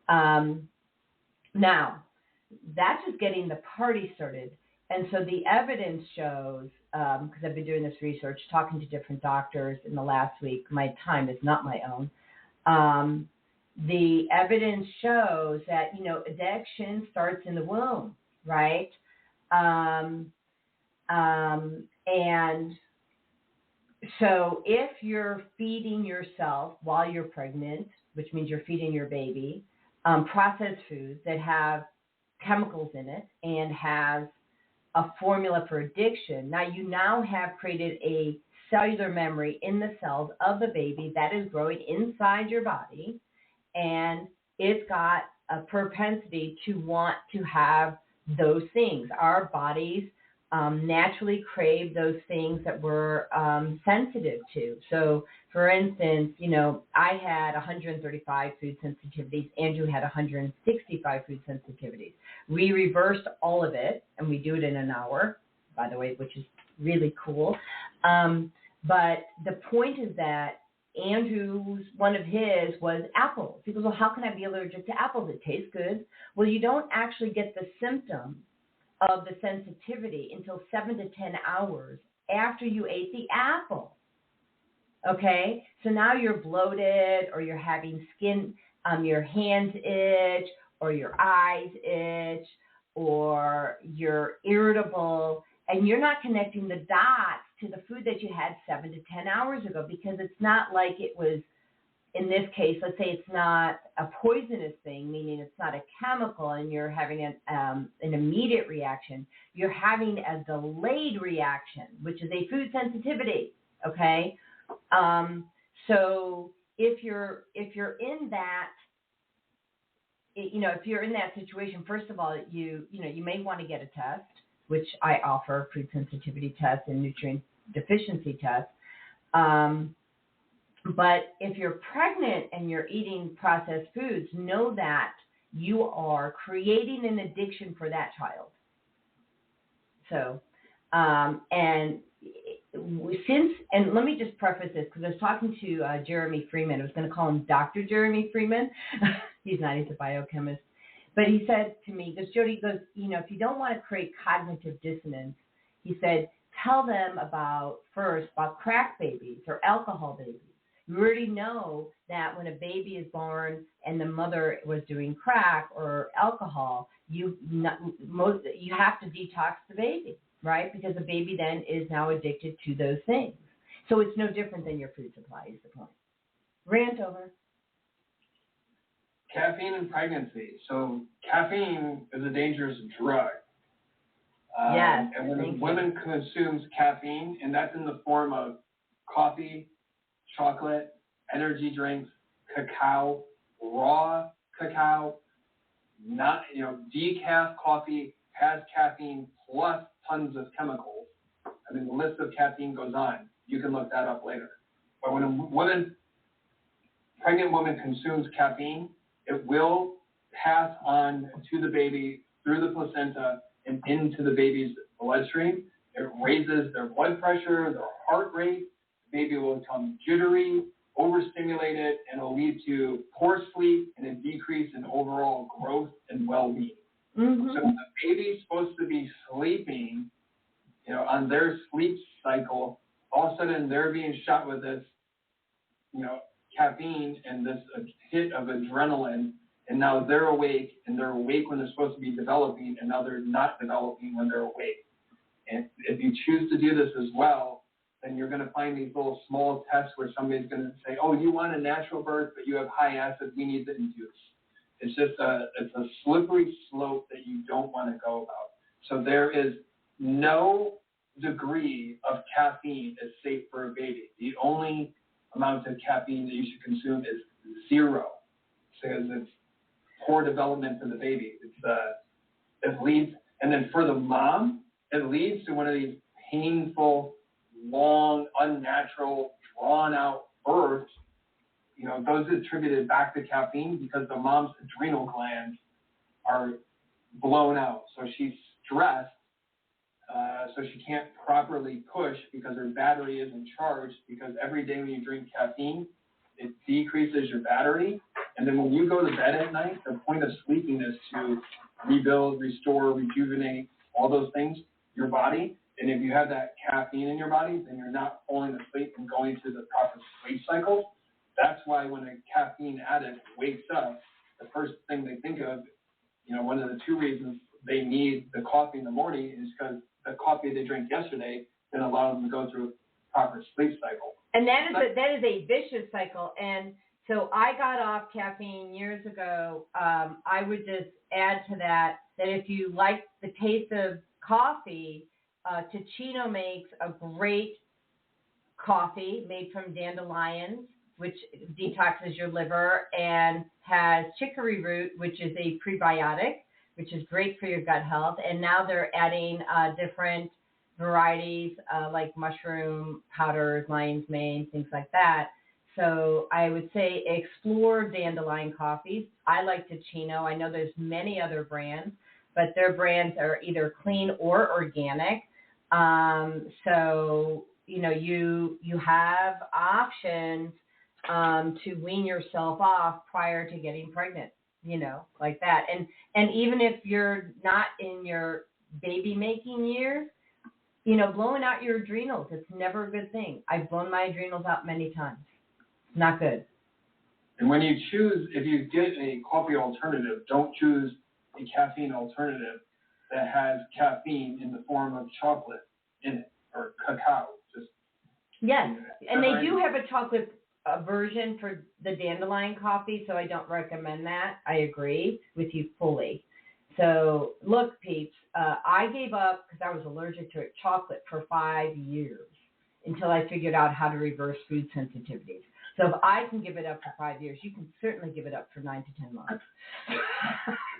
Now, that's just getting the party started. And so the evidence shows, because I've been doing this research, talking to different doctors in the last week, my time is not my own. The evidence shows that, addiction starts in the womb, right? And so if you're feeding yourself while you're pregnant, which means you're feeding your baby, processed foods that have chemicals in it and has a formula for addiction, now you have created a cellular memory in the cells of the baby that is growing inside your body, and it's got a propensity to want to have those things. Our bodies naturally crave those things that we're sensitive to. So, for instance, I had 135 food sensitivities. Andrew had 165 food sensitivities. We reversed all of it, and we do it in an hour, by the way, which is really cool. But the point is that Andrew's, one of his was apples. He goes, well, how can I be allergic to apples? It tastes good. Well, you don't actually get the symptom of the sensitivity until 7 to 10 hours after you ate the apple. Okay? So now you're bloated, or you're having skin, your hands itch, or your eyes itch, or you're irritable, and you're not connecting the dots to the food that you had 7 to 10 hours ago, because it's not like it was, in this case, let's say it's not a poisonous thing, meaning it's not a chemical and you're having an immediate reaction. You're having a delayed reaction, which is a food sensitivity, okay? So if you're in that, if you're in that situation, first of all, you may want to get a test, which I offer, food sensitivity test and nutrient deficiency test. But if you're pregnant and you're eating processed foods, know that you are creating an addiction for that child. So, and let me just preface this, because I was talking to Jeremy Freeman. I was going to call him Dr. Jeremy Freeman. He's not, he's a biochemist. But he said to me, Jody goes, if you don't want to create cognitive dissonance, he said, tell them about crack babies or alcohol babies. You already know that when a baby is born and the mother was doing crack or alcohol, you have to detox the baby, right? Because the baby then is now addicted to those things. So it's no different than your food supply is the point. Rant over. Caffeine and pregnancy. So caffeine is a dangerous drug. Yes. And when a woman consumes caffeine, and that's in the form of coffee, chocolate, energy drinks, cacao, raw cacao, not, decaf coffee has caffeine plus tons of chemicals. I mean, the list of caffeine goes on. You can look that up later. But when a pregnant woman consumes caffeine, it will pass on to the baby through the placenta and into the baby's bloodstream. It raises their blood pressure, their heart rate. The baby will become jittery, overstimulated, and it will lead to poor sleep and a decrease in overall growth and well-being. Mm-hmm. So the baby's supposed to be sleeping, on their sleep cycle. All of a sudden, they're being shot with this, caffeine and this hit of adrenaline, and now they're awake, and they're awake when they're supposed to be developing, and now they're not developing when they're awake. And if you choose to do this as well, then you're going to find these little small tests where somebody's going to say, oh, you want a natural birth, but you have high acid, we need to induce. It's just it's a slippery slope that you don't want to go about. So there is no degree of caffeine is safe for a baby. The only amount of caffeine that you should consume is 0, because it's poor development for the baby. It leads, and then for the mom, it leads to one of these painful, long, unnatural, drawn-out births. You know, those attributed back to caffeine because the mom's adrenal glands are blown out. So she's stressed, so she can't properly push because her battery isn't charged, because every day when you drink caffeine, it decreases your battery. And then when you go to bed at night, the point of sleeping is to rebuild, restore, rejuvenate, all those things, your body. And if you have that caffeine in your body, then you're not falling asleep and going through the proper sleep cycle. That's why when a caffeine addict wakes up, the first thing they think of, you know, one of the 2 reasons they need the coffee in the morning is because the coffee they drank yesterday didn't allow them to go through a proper sleep cycle. And that is a vicious cycle. And so I got off caffeine years ago. I would just add to that if you like the taste of coffee, Ticino makes a great coffee made from dandelions, which detoxes your liver, and has chicory root, which is a prebiotic, which is great for your gut health. And now they're adding different varieties like mushroom powders, lion's mane, things like that. So I would say explore dandelion coffees. I like Ticino. I know there's many other brands, but their brands are either clean or organic. So, you know, you have options to wean yourself off prior to getting pregnant, you know, like that. And even if you're not in your baby making years, you know, blowing out your adrenals, it's never a good thing. I've blown my adrenals out many times. It's not good. And when you choose, if you get a coffee alternative, don't choose a caffeine alternative that has caffeine in the form of chocolate in it or cacao. Yes, and they do have a chocolate version for the dandelion coffee, so I don't recommend that. I agree with you fully. So look, peeps, I gave up because I was allergic to chocolate for 5 years until I figured out how to reverse food sensitivities. So if I can give it up for 5 years, you can certainly give it up for 9 to 10 months.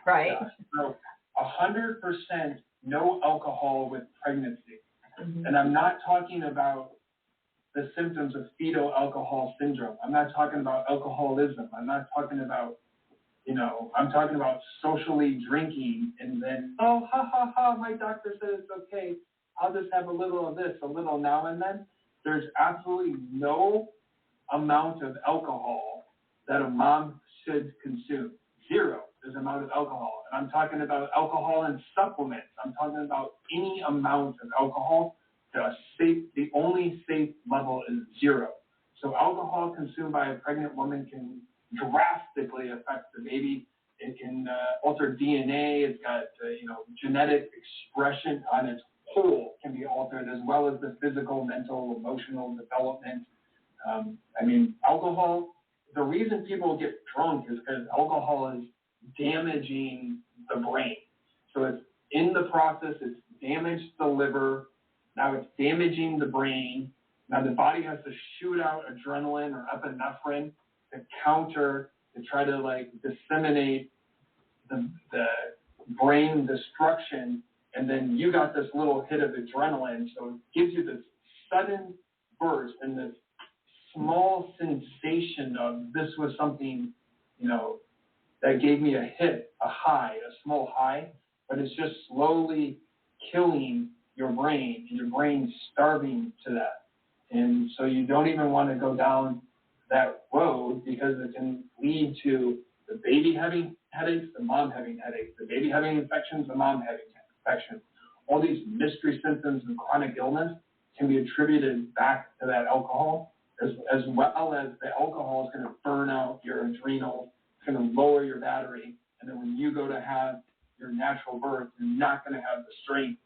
Right? So 100% no alcohol with pregnancy. Mm-hmm. And I'm not talking about the symptoms of fetal alcohol syndrome. I'm not talking about alcoholism. I'm not talking about, you know, I'm talking about socially drinking and then, oh, ha, ha, ha, my doctor said it's okay. I'll just have a little of this, a little now and then. There's absolutely no amount of alcohol that a mom should consume. 0 is the amount of alcohol. And I'm talking about alcohol and supplements. I'm talking about any amount of alcohol. The only safe level is 0. So alcohol consumed by a pregnant woman can drastically affect the baby. It can alter DNA. It's got genetic expression on its whole can be altered, as well as the physical, mental, emotional development. Alcohol. The reason people get drunk is because alcohol is damaging the brain. So it's in the process. It's damaged the liver. Now it's damaging the brain. Now the body has to shoot out adrenaline or epinephrine to counter, to try to disseminate the brain destruction. And then you got this little hit of adrenaline. So it gives you this sudden burst and this small sensation of this was something, that gave me a hit, a high, a small high, but it's just slowly killing your brain, and your brain's starving to that. And so you don't even want to go down that road because it can lead to the baby having headaches, the mom having headaches, the baby having infections, the mom having infections. All these mystery symptoms of chronic illness can be attributed back to that alcohol, as well as the alcohol is going to burn out your adrenals, it's going to lower your battery, and then when you go to have your natural birth, you're not going to have the strength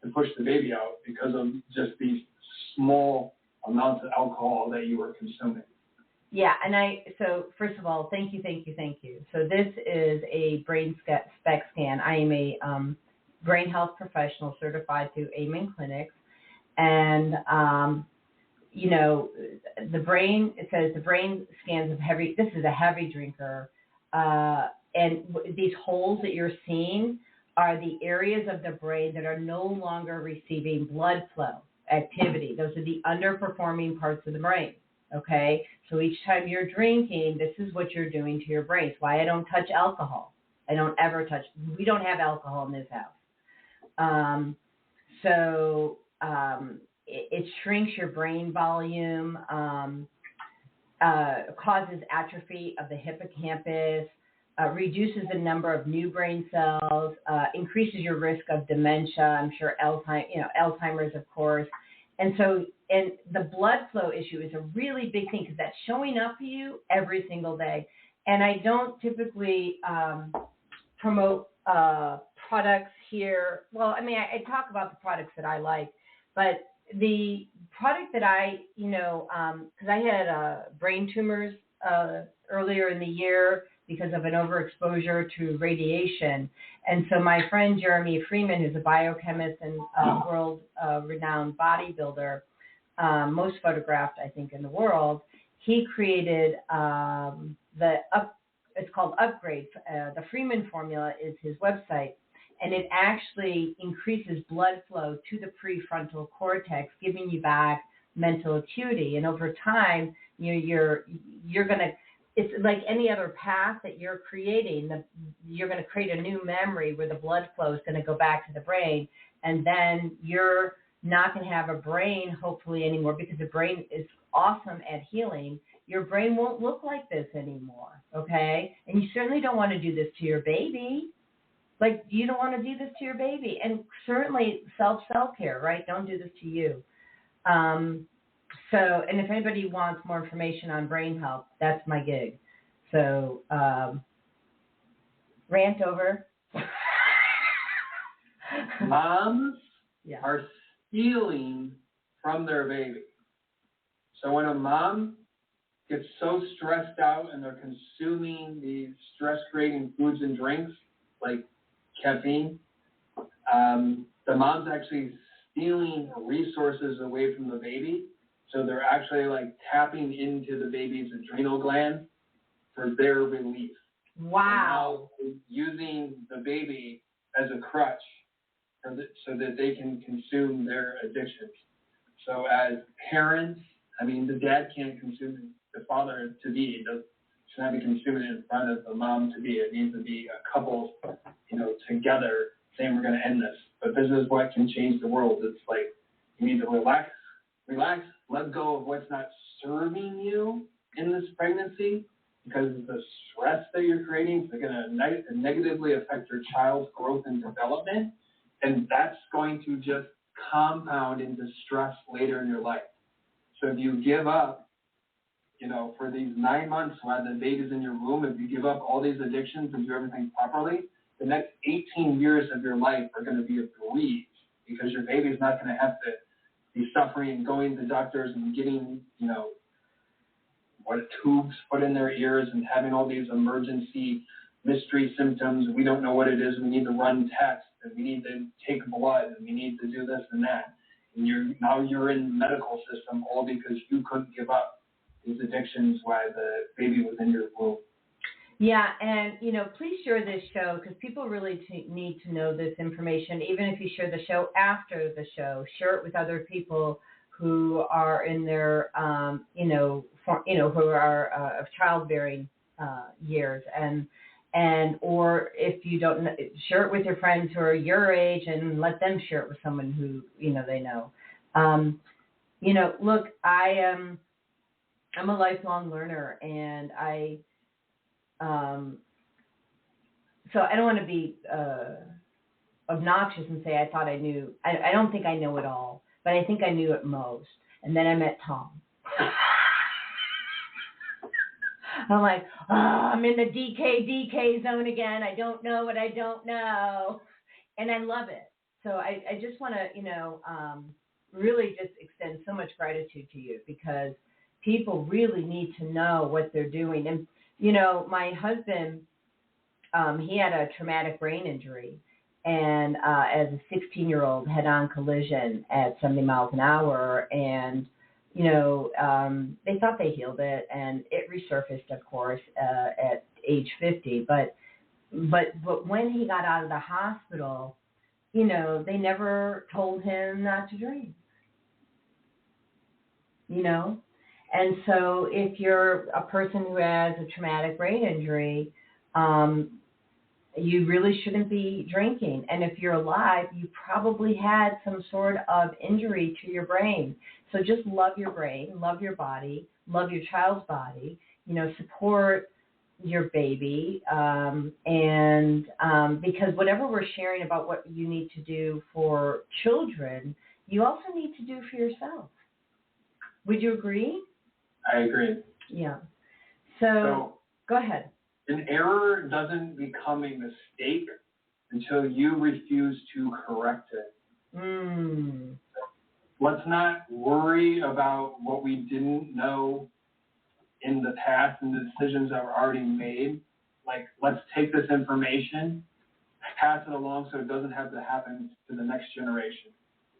to push the baby out because of just these small amounts of alcohol that you were consuming. Yeah, and so first of all, thank you. So this is a brain spec scan. I am a brain health professional certified through Amen Clinics. And, the brain, it says the brain scans of this is a heavy drinker. And these holes that you're seeing are the areas of the brain that are no longer receiving blood flow activity. Those are the underperforming parts of the brain. Okay, so each time you're drinking, this is what you're doing to your brain. It's why I don't touch alcohol. I don't ever touch. We don't have alcohol in this house. It shrinks your brain volume, causes atrophy of the hippocampus, reduces the number of new brain cells, increases your risk of dementia. I'm sure Alzheimer's, of course. And the blood flow issue is a really big thing because that's showing up for you every single day. And I don't typically promote products here. Well, I mean, I talk about the products that I like, but the product that because I had brain tumors earlier in the year because of an overexposure to radiation. And so my friend Jeremy Freeman, who's a biochemist and world-renowned bodybuilder, most photographed, I think, in the world, he created it's called Upgrade. The Freeman formula is his website, and it actually increases blood flow to the prefrontal cortex, giving you back mental acuity. And over time, you're going to, it's like any other path that you're creating, you're going to create a new memory where the blood flow is going to go back to the brain, and then you're not going to have a brain, hopefully, anymore, because the brain is awesome at healing. Your brain won't look like this anymore, okay? And you certainly don't want to do this to your baby. Like, you don't want to do this to your baby. And certainly self-care, right? Don't do this to you. And if anybody wants more information on brain health, that's my gig. So, rant over. Moms are stealing from their baby. So when a mom gets so stressed out and they're consuming these stress-creating foods and drinks like caffeine, the mom's actually stealing resources away from the baby. So they're actually like tapping into the baby's adrenal gland for their relief. Wow. And now using the baby as a crutch so that they can consume their addictions. So as parents, I mean, the dad can't consume it. The father to be should not be consuming it in front of the mom to be. It needs to be a couple, together saying we're going to end this. But this is what can change the world. It's like you need to relax, let go of what's not serving you in this pregnancy, because the stress that you're creating is going to negatively affect your child's growth and development, and that's going to just compound into stress later in your life. So if you give up, for these 9 months while the baby's in your womb, if you give up all these addictions and do everything properly, the next 18 years of your life are going to be a breeze, because your baby's not going to have to be suffering and going to doctors and getting, tubes put in their ears and having all these emergency mystery symptoms. We don't know what it is. We need to run tests, and we need to take blood, and we need to do this and that. And you're in the medical system all because you couldn't give up these addictions while the baby was in your womb. Yeah, and, please share this show, because people really need to know this information. Even if you share the show after the show, share it with other people who are in their, who are of childbearing years, or if you don't know, share it with your friends who are your age, and let them share it with someone who they know. Look, I'm a lifelong learner, and so I don't want to be obnoxious and say I thought I knew. I don't think I know it all, but I think I knew it most. And then I met Tom. I'm like, I'm in the DK zone again. I don't know what I don't know. And I love it. So I just want to, really just extend so much gratitude to you, because people really need to know what they're doing. And, you know, my husband, he had a traumatic brain injury. And as a 16-year-old, head-on collision at 70 miles an hour. And, you know, they thought they healed it, and it resurfaced, of course, at age 50. But when he got out of the hospital, you know, they never told him not to drink. You know? And so if you're a person who has a traumatic brain injury, you really shouldn't be drinking. And if you're alive, you probably had some sort of injury to your brain. So just love your brain, love your body, love your child's body, you know, support your baby. And because whatever we're sharing about what you need to do for children, you also need to do for yourself. Would you agree? I agree. Yeah. So go ahead. An error doesn't become a mistake until you refuse to correct it. Let's not worry about what we didn't know in the past and the decisions that were already made. Like, let's take this information, pass it along so it doesn't have to happen to the next generation.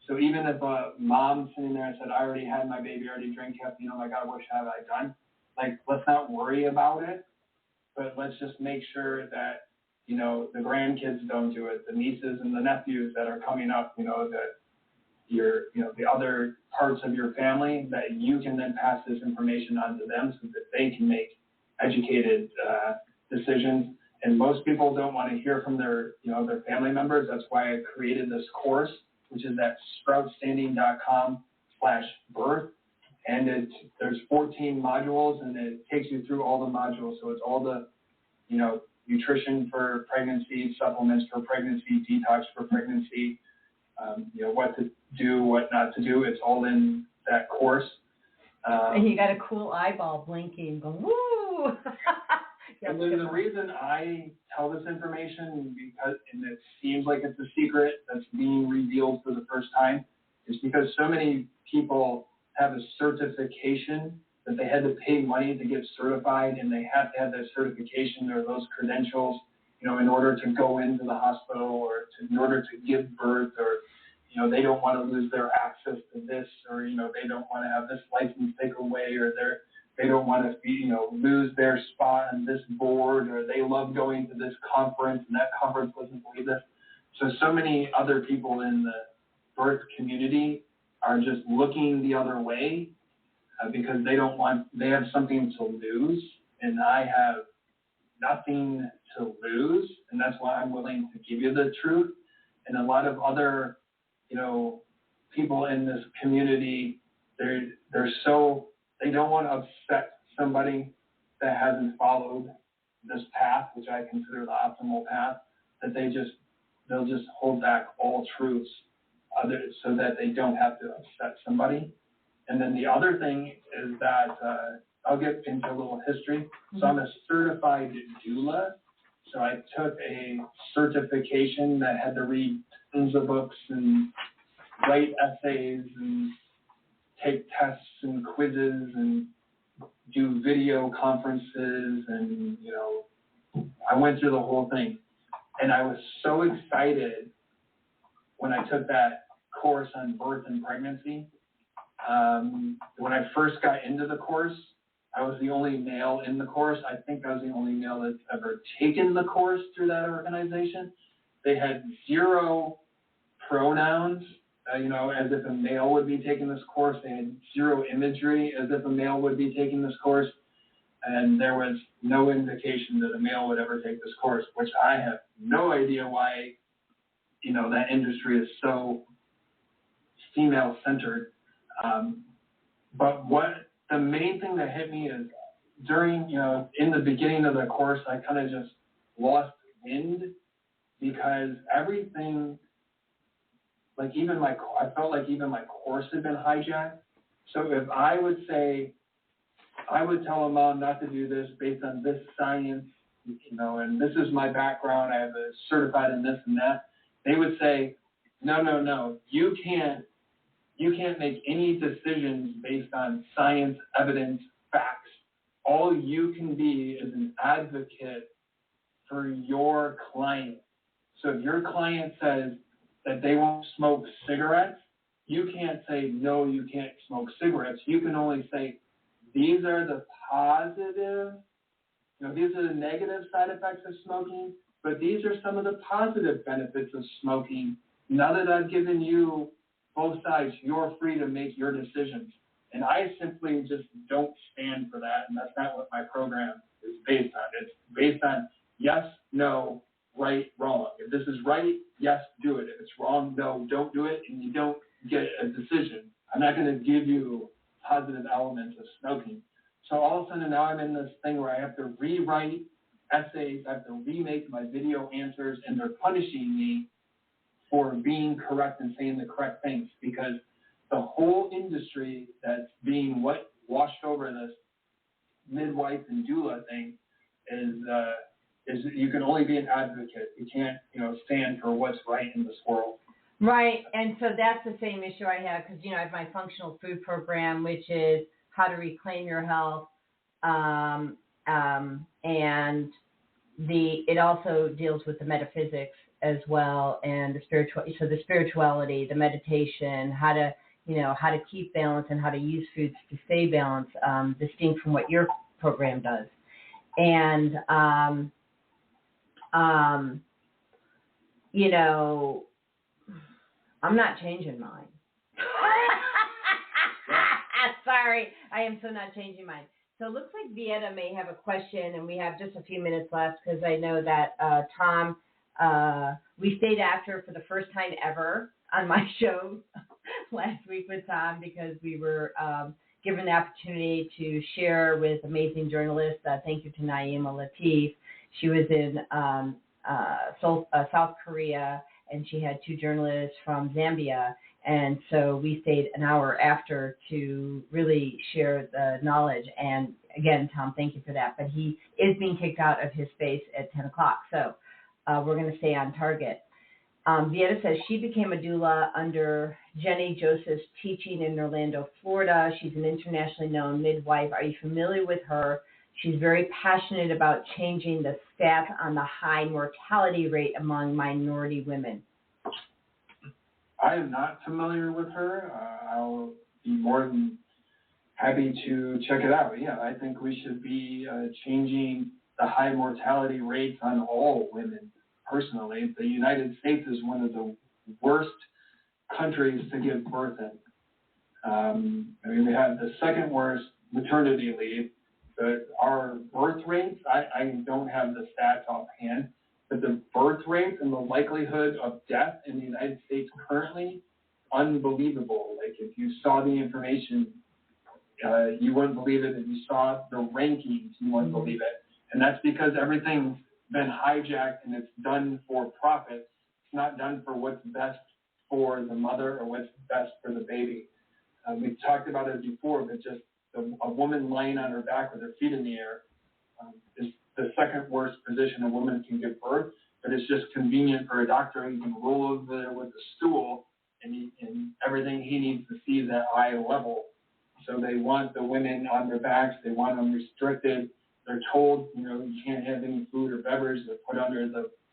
So even if a mom sitting there and said, I already had my baby, already drank caffeine, oh my God, what have I done? Like, let's not worry about it. But let's just make sure that, you know, the grandkids don't do it, the nieces and the nephews that are coming up, you know, that the other parts of your family, that you can then pass this information on to them so that they can make educated decisions. And most people don't want to hear from their family members. That's why I created this course, which is at sproutstanding.com/birth. And there's 14 modules, and it takes you through all the modules. So it's all the, you know, nutrition for pregnancy, supplements for pregnancy, detox for pregnancy, you know, what to do, what not to do. It's all in that course. And you got a cool eyeball blinking, going, woo! And then the reason I tell this information, and it seems like it's a secret that's being revealed for the first time, is because so many people have a certification that they had to pay money to get certified, and they have to have that certification or those credentials, you know, in order to go into the hospital or in order to give birth, or, you know, they don't want to lose their access to this, or, you know, they don't want to have this license taken away, or they don't want to be, you know, lose their spot on this board, or they love going to this conference and that conference doesn't believe this. So many other people in the birth community are just looking the other way because they have something to lose, and I have nothing to lose, and that's why I'm willing to give you the truth. And a lot of other, you know, people in this community, they don't want to upset somebody that hasn't followed this path, which I consider the optimal path, that they'll just hold back all truths so that they don't have to upset somebody. And then the other thing is that I'll get into a little history. So I'm a certified doula. So I took a certification that had to read tons of books and write essays and take tests and quizzes and do video conferences, and, you know, I went through the whole thing. And I was so excited when I took that course on birth and pregnancy. When I first got into the course, I was the only male in the course. I think I was the only male that's ever taken the course through that organization. They had 0 pronouns, you know, as if a male would be taking this course. They had 0 imagery as if a male would be taking this course. And there was no indication that a male would ever take this course, which I have no idea why, you know, that industry is so female-centered. But the main thing that hit me is during, you know, in the beginning of the course, I kind of just lost wind because everything, like I felt like even my course had been hijacked. So if I would tell a mom not to do this based on this science, you know, and this is my background, I have a certified in this and that, they would say, no, you can't You can't make any decisions based on science, evidence, facts. All you can be is an advocate for your client. So if your client says that they won't smoke cigarettes, you can't say, no, you can't smoke cigarettes. You can only say, these are the positive, these are the negative side effects of smoking, but these are some of the positive benefits of smoking. Now that I've given you both sides, you're free to make your decisions. And I simply just don't stand for that, and that's not what my program is based on. It's based on yes, no, right, wrong. If this is right, yes, do it. If it's wrong, no, don't do it, and you don't get a decision. I'm not going to give you positive elements of smoking. So all of a sudden now I'm in this thing where I have to rewrite essays, I have to remake my video answers, and they're punishing me for being correct and saying the correct things, because the whole industry that's being washed over this midwife and doula thing is you can only be an advocate. You can't, stand for what's right in this world. Right, and so that's the same issue I have, because, I have my functional food program, which is how to reclaim your health, and it also deals with the metaphysics as well, and the spirituality, the meditation, how to keep balance and how to use foods to stay balanced, distinct from what your program does. And, I'm not changing mine. Sorry, I am so not changing mine. So it looks like Vieta may have a question, and we have just a few minutes left, because I know that Tom, we stayed after for the first time ever on my show last week with Tom, because we were given the opportunity to share with amazing journalists. Thank you to Naima Latif. She was in South Korea, and she had two journalists from Zambia. And so we stayed an hour after to really share the knowledge. And again, Tom, thank you for that. But he is being kicked out of his space at 10 o'clock. So we're going to stay on target. Vieta says she became a doula under Jenny Joseph's teaching in Orlando, Florida. She's an internationally known midwife. Are you familiar with her? She's very passionate about changing the stats on the high mortality rate among minority women. I am not familiar with her. I'll be more than happy to check it out. Yeah, I think we should be changing the high mortality rates on all women. Personally, the United States is one of the worst countries to give birth in. We have the second worst maternity leave. Our birth rates, I don't have the stats offhand, but the birth rate and the likelihood of death in the United States currently, unbelievable. Like, if you saw the information, you wouldn't believe it. If you saw the rankings, you wouldn't believe it. And that's because everything's been hijacked and it's done for profit. It's not done for what's best for the mother or what's best for the baby. We've talked about it before, but just a woman lying on her back with her feet in the air is the second worst position a woman can give birth, but it's just convenient for a doctor. He can roll over there with a stool, and everything he needs to see is at eye level. So they want the women on their backs. They want them restricted. They're told, you can't have any food or beverage. They're put under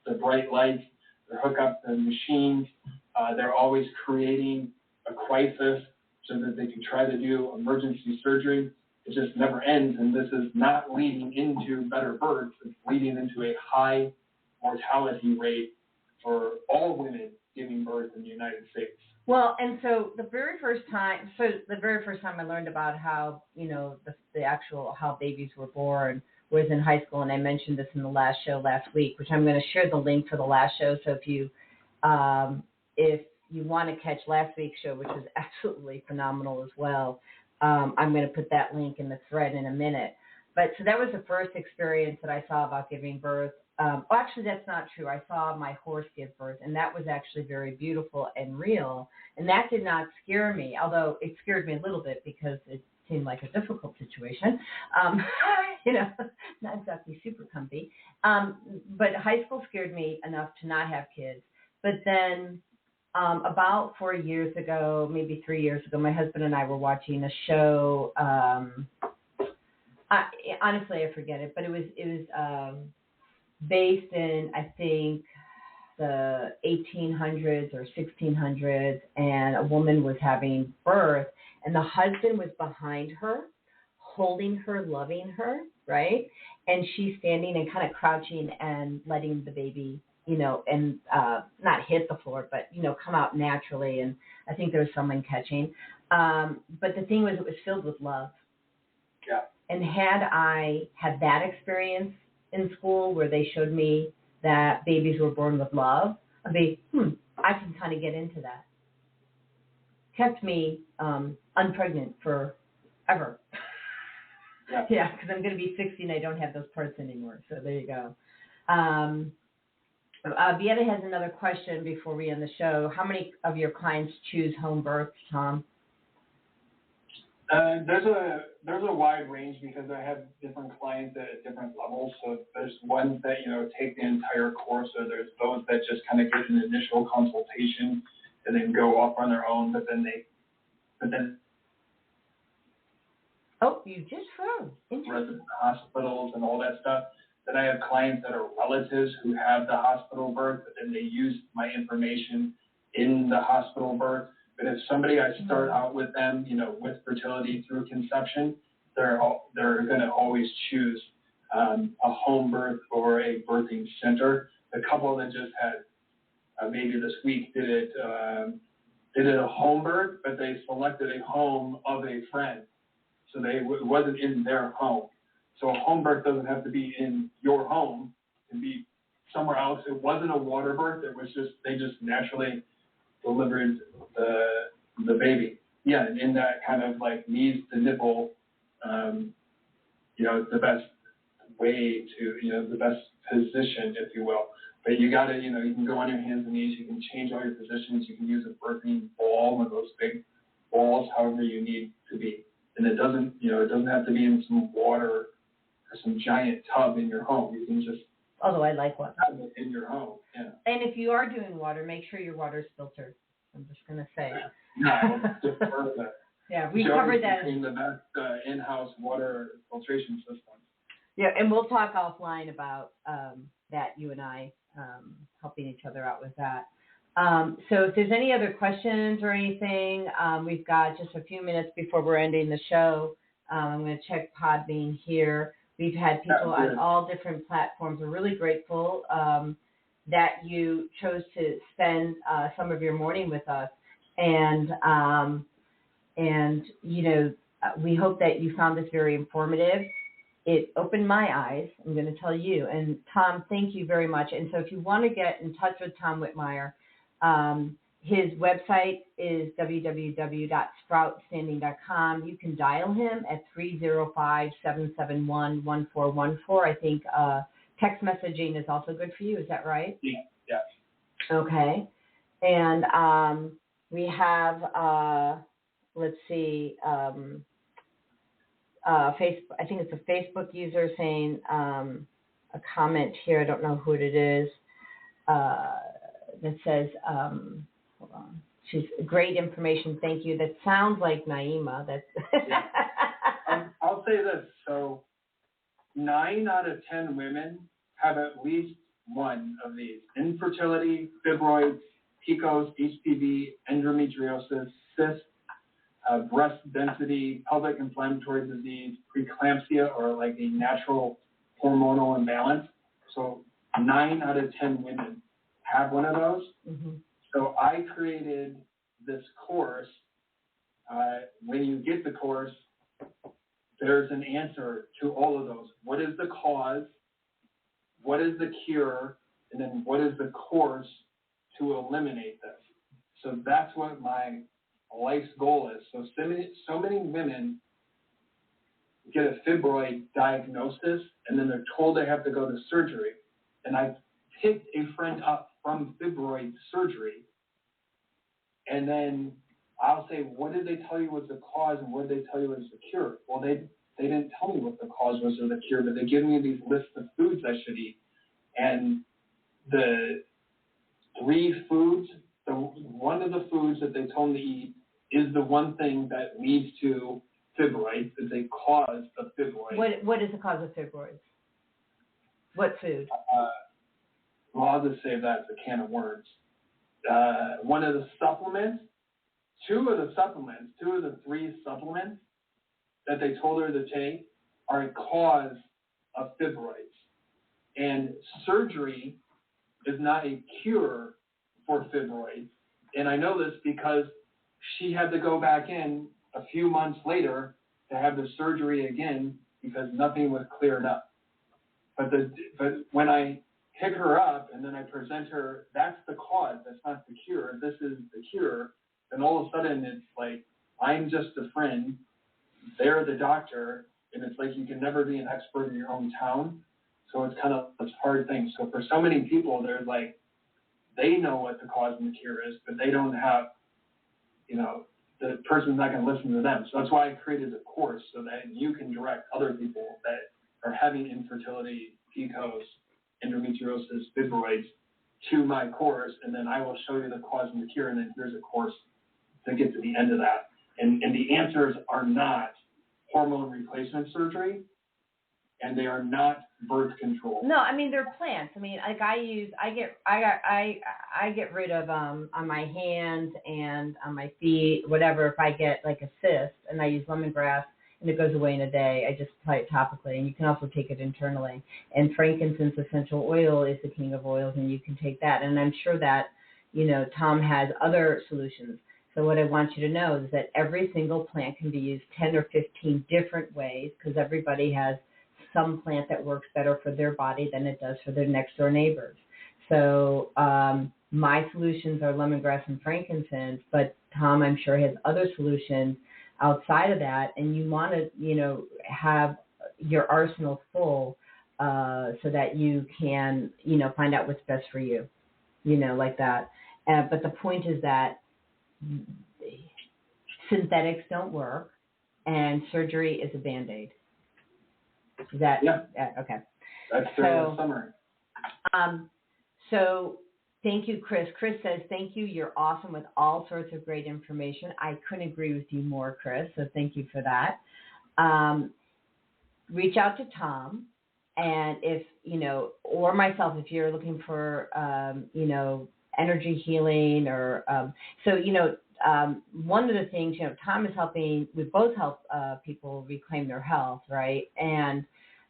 the bright lights. They hook up the machines. They're always creating a crisis so that they can try to do emergency surgery. It just never ends, and this is not leading into better births. It's leading into a high mortality rate for all women giving birth in the United States. Well, and so the very first time I learned about how, the actual how babies were born was in high school, and I mentioned this in the last show last week, which I'm going to share the link for the last show. So if you want to catch last week's show, which was absolutely phenomenal as well, I'm going to put that link in the thread in a minute. But so that was the first experience that I saw about giving birth. Actually, that's not true. I saw my horse give birth, and that was actually very beautiful and real. And that did not scare me, although it scared me a little bit because it seemed like a difficult situation. Not exactly super comfy. But high school scared me enough to not have kids. But then about 4 years ago, maybe 3 years ago, my husband and I were watching a show. Honestly, I forget it, but it was based in, I think, the 1800s or 1600s, and a woman was having birth, and the husband was behind her, holding her, loving her, right? And she's standing and kind of crouching and letting the baby, and not hit the floor, but, come out naturally. And I think there was someone catching. But the thing was, it was filled with love. Yeah. And had I had that experience in school where they showed me that babies were born with love, I'd be, I can kind of get into that. Kept me unpregnant forever. Yeah, because I'm going to be 60 and I don't have those parts anymore. So there you go. Vieta has another question before we end the show. How many of your clients choose home births, Tom? There's a wide range because I have different clients at different levels. So there's ones that take the entire course, or there's those that just kind of get an initial consultation and then go off on their own. But then oh, you just froze. Resident hospitals and all that stuff. Then I have clients that are relatives who have the hospital birth, but then they use my information in the hospital birth. But if somebody I start out with them, with fertility through conception, they're going to always choose a home birth or a birthing center. The couple that just had a baby this week did it a home birth, but they selected a home of a friend, so it wasn't in their home. So a home birth doesn't have to be in your home; it can be somewhere else. It wasn't a water birth; it was they just naturally delivered the baby. Yeah, and in that kind of like knees to nipple, the best way to, the best position, if you will. But you got to, you can go on your hands and knees. You can change all your positions. You can use a birthing ball, one of those big balls, however you need to be. And it doesn't have to be in some water or some giant tub in your home. You can just although I like water. Have it in your home, yeah. And if you are doing water, make sure your water's filtered. I'm just going to say. No, I will defer that. Yeah, we covered that. In the best in-house water filtration system. Yeah, and we'll talk offline about that, you and I, helping each other out with that. So if there's any other questions or anything, we've got just a few minutes before we're ending the show. I'm going to check Podbean here. We've had people on all different platforms. We're really grateful that you chose to spend some of your morning with us. And we hope that you found this very informative. It opened my eyes, I'm going to tell you. And Tom, thank you very much. And so if you want to get in touch with Tom Whitmire, his website is www.sproutstanding.com. You can dial him at 305-771-1414. I think text messaging is also good for you. Is that right? Yeah. Okay. And we have, let's see, Facebook. I think it's a Facebook user saying a comment here. I don't know who it is. That says, hold on. She's great information. Thank you. That sounds like Naima. That's I'll say this. So 9 out of 10 women have at least one of these: infertility, fibroids, PCOS, HPV, endometriosis, cysts, breast density, pelvic inflammatory disease, preeclampsia, or like a natural hormonal imbalance. So 9 out of 10 women have one of those. Mm-hmm. So I created this course. When you get the course, there's an answer to all of those. What is the cause? What is the cure? And then what is the course to eliminate this? So that's what my life's goal is. So many women get a fibroid diagnosis, and then they're told they have to go to surgery. And I picked a friend up from fibroid surgery, and then I'll say, what did they tell you was the cause, and what did they tell you was the cure? Well, they didn't tell me what the cause was or the cure, but they give me these lists of foods I should eat. And the 3 foods So one of the foods that they told them to eat is the one thing that leads to fibroids, is a cause of fibroids. What is the cause of fibroids? What food? Well, I'll just say that's a can of worms. One of the supplements, two of the three supplements that they told her to take are a cause of fibroids. And surgery is not a cure for fibroids. And I know this because she had to go back in a few months later to have the surgery again because nothing was cleared up. But when I pick her up and then I present her, that's the cause, that's not the cure, this is the cure, then all of a sudden it's like, I'm just a friend, they're the doctor, and it's like you can never be an expert in your own town. So it's kind of this hard thing. So for so many people, they're like, they know what the cause and the cure is, but they don't have, the person's not going to listen to them. So that's why I created a course so that you can direct other people that are having infertility, PCOS, endometriosis, fibroids to my course, and then I will show you the cause and the cure, and then here's a course to get to the end of that. And the answers are not hormone replacement surgery, and they are not birth control. No, I mean they're plants. I mean, like I get rid of on my hands and on my feet, whatever. If I get like a cyst, and I use lemongrass, and it goes away in a day. I just apply it topically, and you can also take it internally. And frankincense essential oil is the king of oils, and you can take that. And I'm sure that Tom has other solutions. So what I want you to know is that every single plant can be used 10 or 15 different ways, because everybody has some plant that works better for their body than it does for their next door neighbors. So my solutions are lemongrass and frankincense, but Tom, I'm sure, has other solutions outside of that, and you want to, have your arsenal full so that you can, find out what's best for you, like that. But the point is that synthetics don't work, and surgery is a Band-Aid. Is that okay? That's the summary. So thank you, Chris. Chris says, thank you. You're awesome with all sorts of great information. I couldn't agree with you more, Chris. So thank you for that. Reach out to Tom, and if, or myself, if you're looking for, energy healing or, one of the things, Tom is helping, we both help people reclaim their health, right?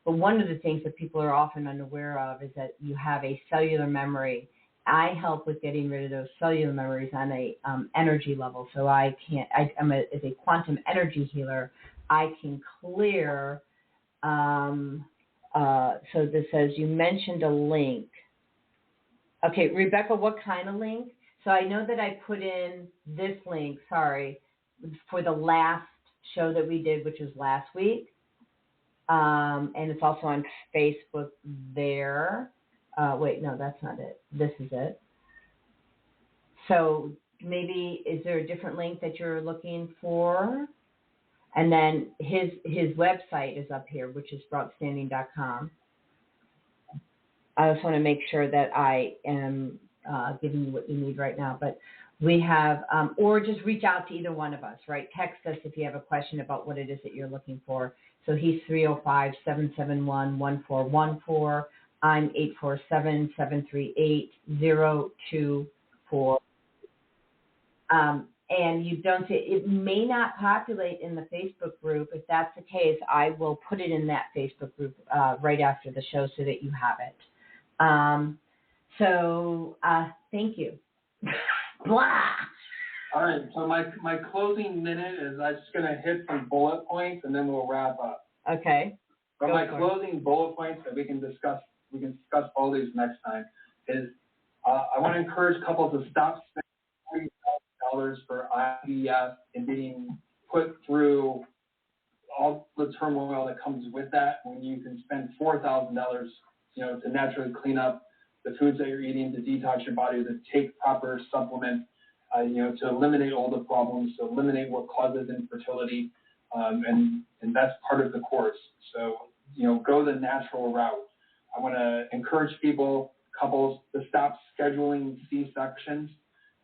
But one of the things that people are often unaware of is that you have a cellular memory. I help with getting rid of those cellular memories on a energy level. So as a quantum energy healer, I can clear. So this says, you mentioned a link. Okay, Rebecca, what kind of link? So I know that I put in this link, for the last show that we did, which was last week. And it's also on Facebook there. Wait, no, that's not it. This is it. So maybe, is there a different link that you're looking for? And then his website is up here, which is broughtstanding.com. I just want to make sure that I am giving you what you need right now. But we have, or just reach out to either one of us, right? Text us if you have a question about what it is that you're looking for. So he's 305-771-1414. I'm 847-738-024. And you don't see, it may not populate in the Facebook group. If that's the case, I will put it in that Facebook group right after the show so that you have it. Thank you. Blah. All right, so my closing minute is I'm just going to hit some bullet points, and then we'll wrap up. Okay. But my closing bullet points that we can discuss all these next time, is I want to encourage couples to stop spending $30,000 for IVF and being put through all the turmoil that comes with that, when you can spend $4,000, to naturally clean up the foods that you're eating, to detox your body, to take proper supplements, to eliminate all the problems, to eliminate what causes infertility, and that's part of the course. So, go the natural route. I want to encourage couples, to stop scheduling C-sections.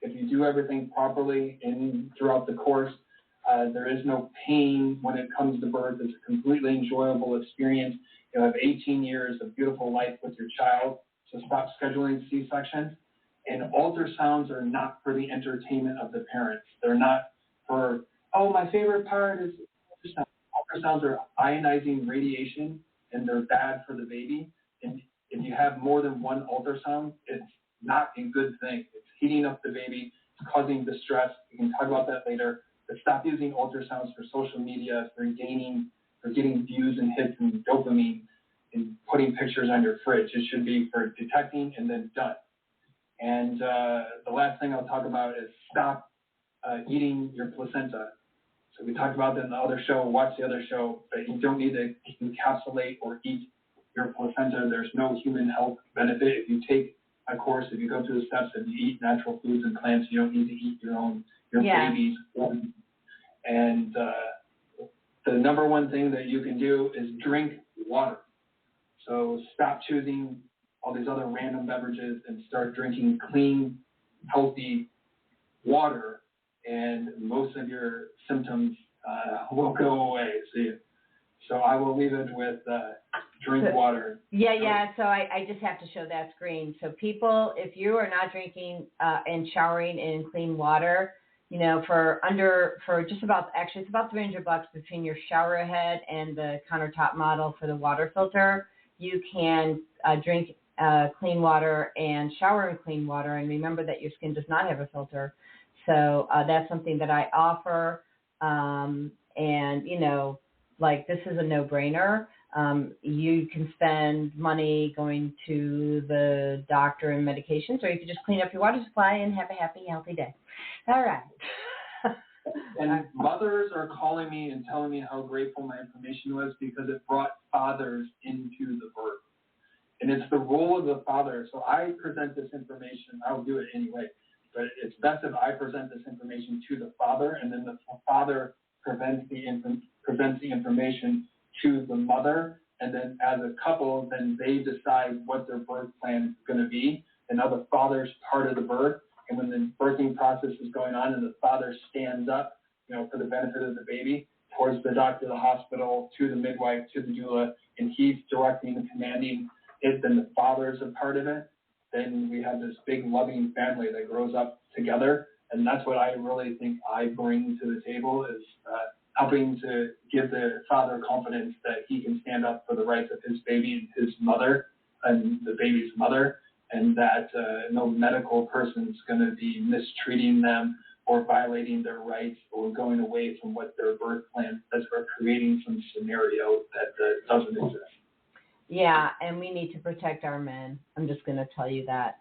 If you do everything properly throughout the course, there is no pain when it comes to birth. It's a completely enjoyable experience. You'll have 18 years of beautiful life with your child, so stop scheduling C-sections. And ultrasounds are not for the entertainment of the parents. They're not for, oh, my favorite part is ultrasound. Ultrasounds are ionizing radiation, and they're bad for the baby. And if you have more than one ultrasound, it's not a good thing. It's heating up the baby. It's causing distress. We can talk about that later. But stop using ultrasounds for social media, for getting views and hits and dopamine, and putting pictures on your fridge. It should be for detecting and then done. And the last thing I'll talk about is stop eating your placenta. So we talked about that in the other show. Watch the other show. But you don't need to encapsulate or eat your placenta. There's no human health benefit. If you take a course, if you go through the steps, if you eat natural foods and plants, you don't need to eat your baby's organ. And the number one thing that you can do is drink water. So stop choosing all these other random beverages and start drinking clean, healthy water, and most of your symptoms will go away. So I will leave it with drink water. Yeah. So I just have to show that screen. So people, if you are not drinking and showering in clean water, for just about, actually it's about $300 between your shower head and the countertop model for the water filter. You can drink clean water and shower in clean water, and remember that your skin does not have a filter. So that's something that I offer, and this is a no-brainer. You can spend money going to the doctor and medications, or you can just clean up your water supply and have a happy, healthy day. All right. And mothers are calling me and telling me how grateful my information was because it brought fathers into the birth. And it's the role of the father. So I present this information. I'll do it anyway. But it's best if I present this information to the father, and then the father presents the information to the mother. And then as a couple, then they decide what their birth plan is going to be. And now the father's part of the birth. And when the birthing process is going on and the father stands up, for the benefit of the baby, towards the doctor, the hospital, to the midwife, to the doula, and he's directing and commanding it, then the father's a part of it. Then we have this big loving family that grows up together. And that's what I really think I bring to the table is helping to give the father confidence that he can stand up for the rights of his baby and his mother and the baby's mother, and that no medical person is going to be mistreating them or violating their rights or going away from what their birth plan is, or creating some scenario that doesn't exist. Yeah, and we need to protect our men. I'm just going to tell you that.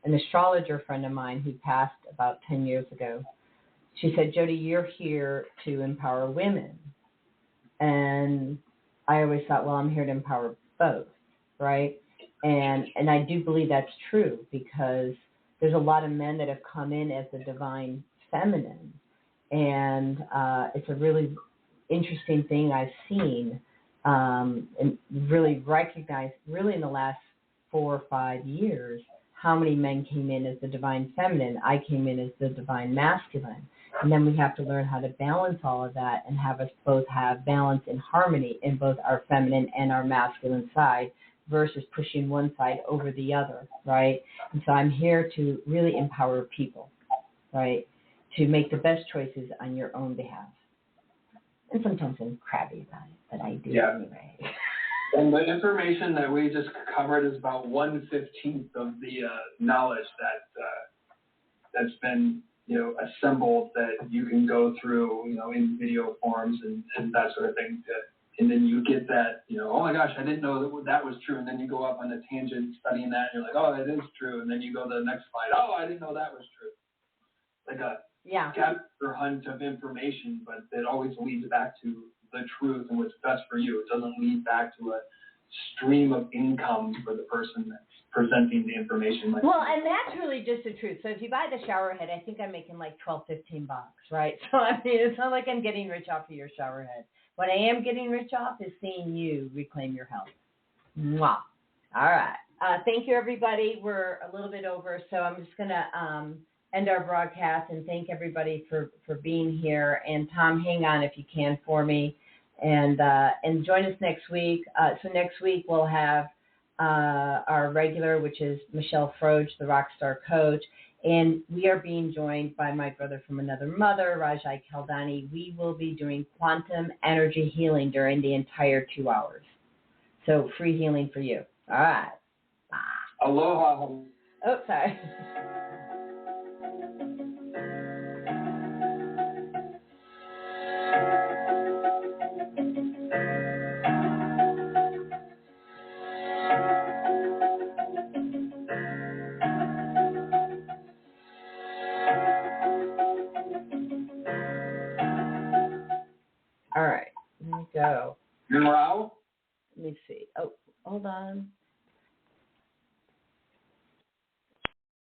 An astrologer friend of mine who passed about 10 years ago, she said, Jody, you're here to empower women. And I always thought, well, I'm here to empower both, right? And I do believe that's true because there's a lot of men that have come in as the divine feminine. And it's a really interesting thing I've seen and really recognized really in the last 4 or 5 years how many men came in as the divine feminine. I came in as the divine masculine. And then we have to learn how to balance all of that and have us both have balance and harmony in both our feminine and our masculine side versus pushing one side over the other, right? And so I'm here to really empower people, right, to make the best choices on your own behalf. And sometimes I'm crabby about it, but I do anyway. And the information that we just covered is about 1/15 of the knowledge that's been assembled that you can go through in video forms and that sort of thing. And then you get that oh my gosh, I didn't know that was true. And then you go up on a tangent studying that, and you're like, oh, that is true. And then you go to the next slide. Oh, I didn't know that was true. Like a scavenger hunt of information, but it always leads back to the truth and what's best for you. It doesn't lead back to a stream of income for the person that's presenting the information. And that's really just the truth. So if you buy the shower head, I think I'm making like $12-15, right? So I mean, it's not like I'm getting rich off of your shower head. What I am getting rich off is seeing you reclaim your health. Mwah. All right. Thank you, everybody. We're a little bit over, so I'm just going to end our broadcast and thank everybody for being here. And Tom, hang on if you can for me, and join us next week. So next week we'll have our regular, which is Michelle Froge, the Rockstar Coach, and we are being joined by my brother from another mother, Rajai Kaldani. We will be doing quantum energy healing during the entire 2 hours. So free healing for you. All right. Bye. Aloha. Oh, sorry.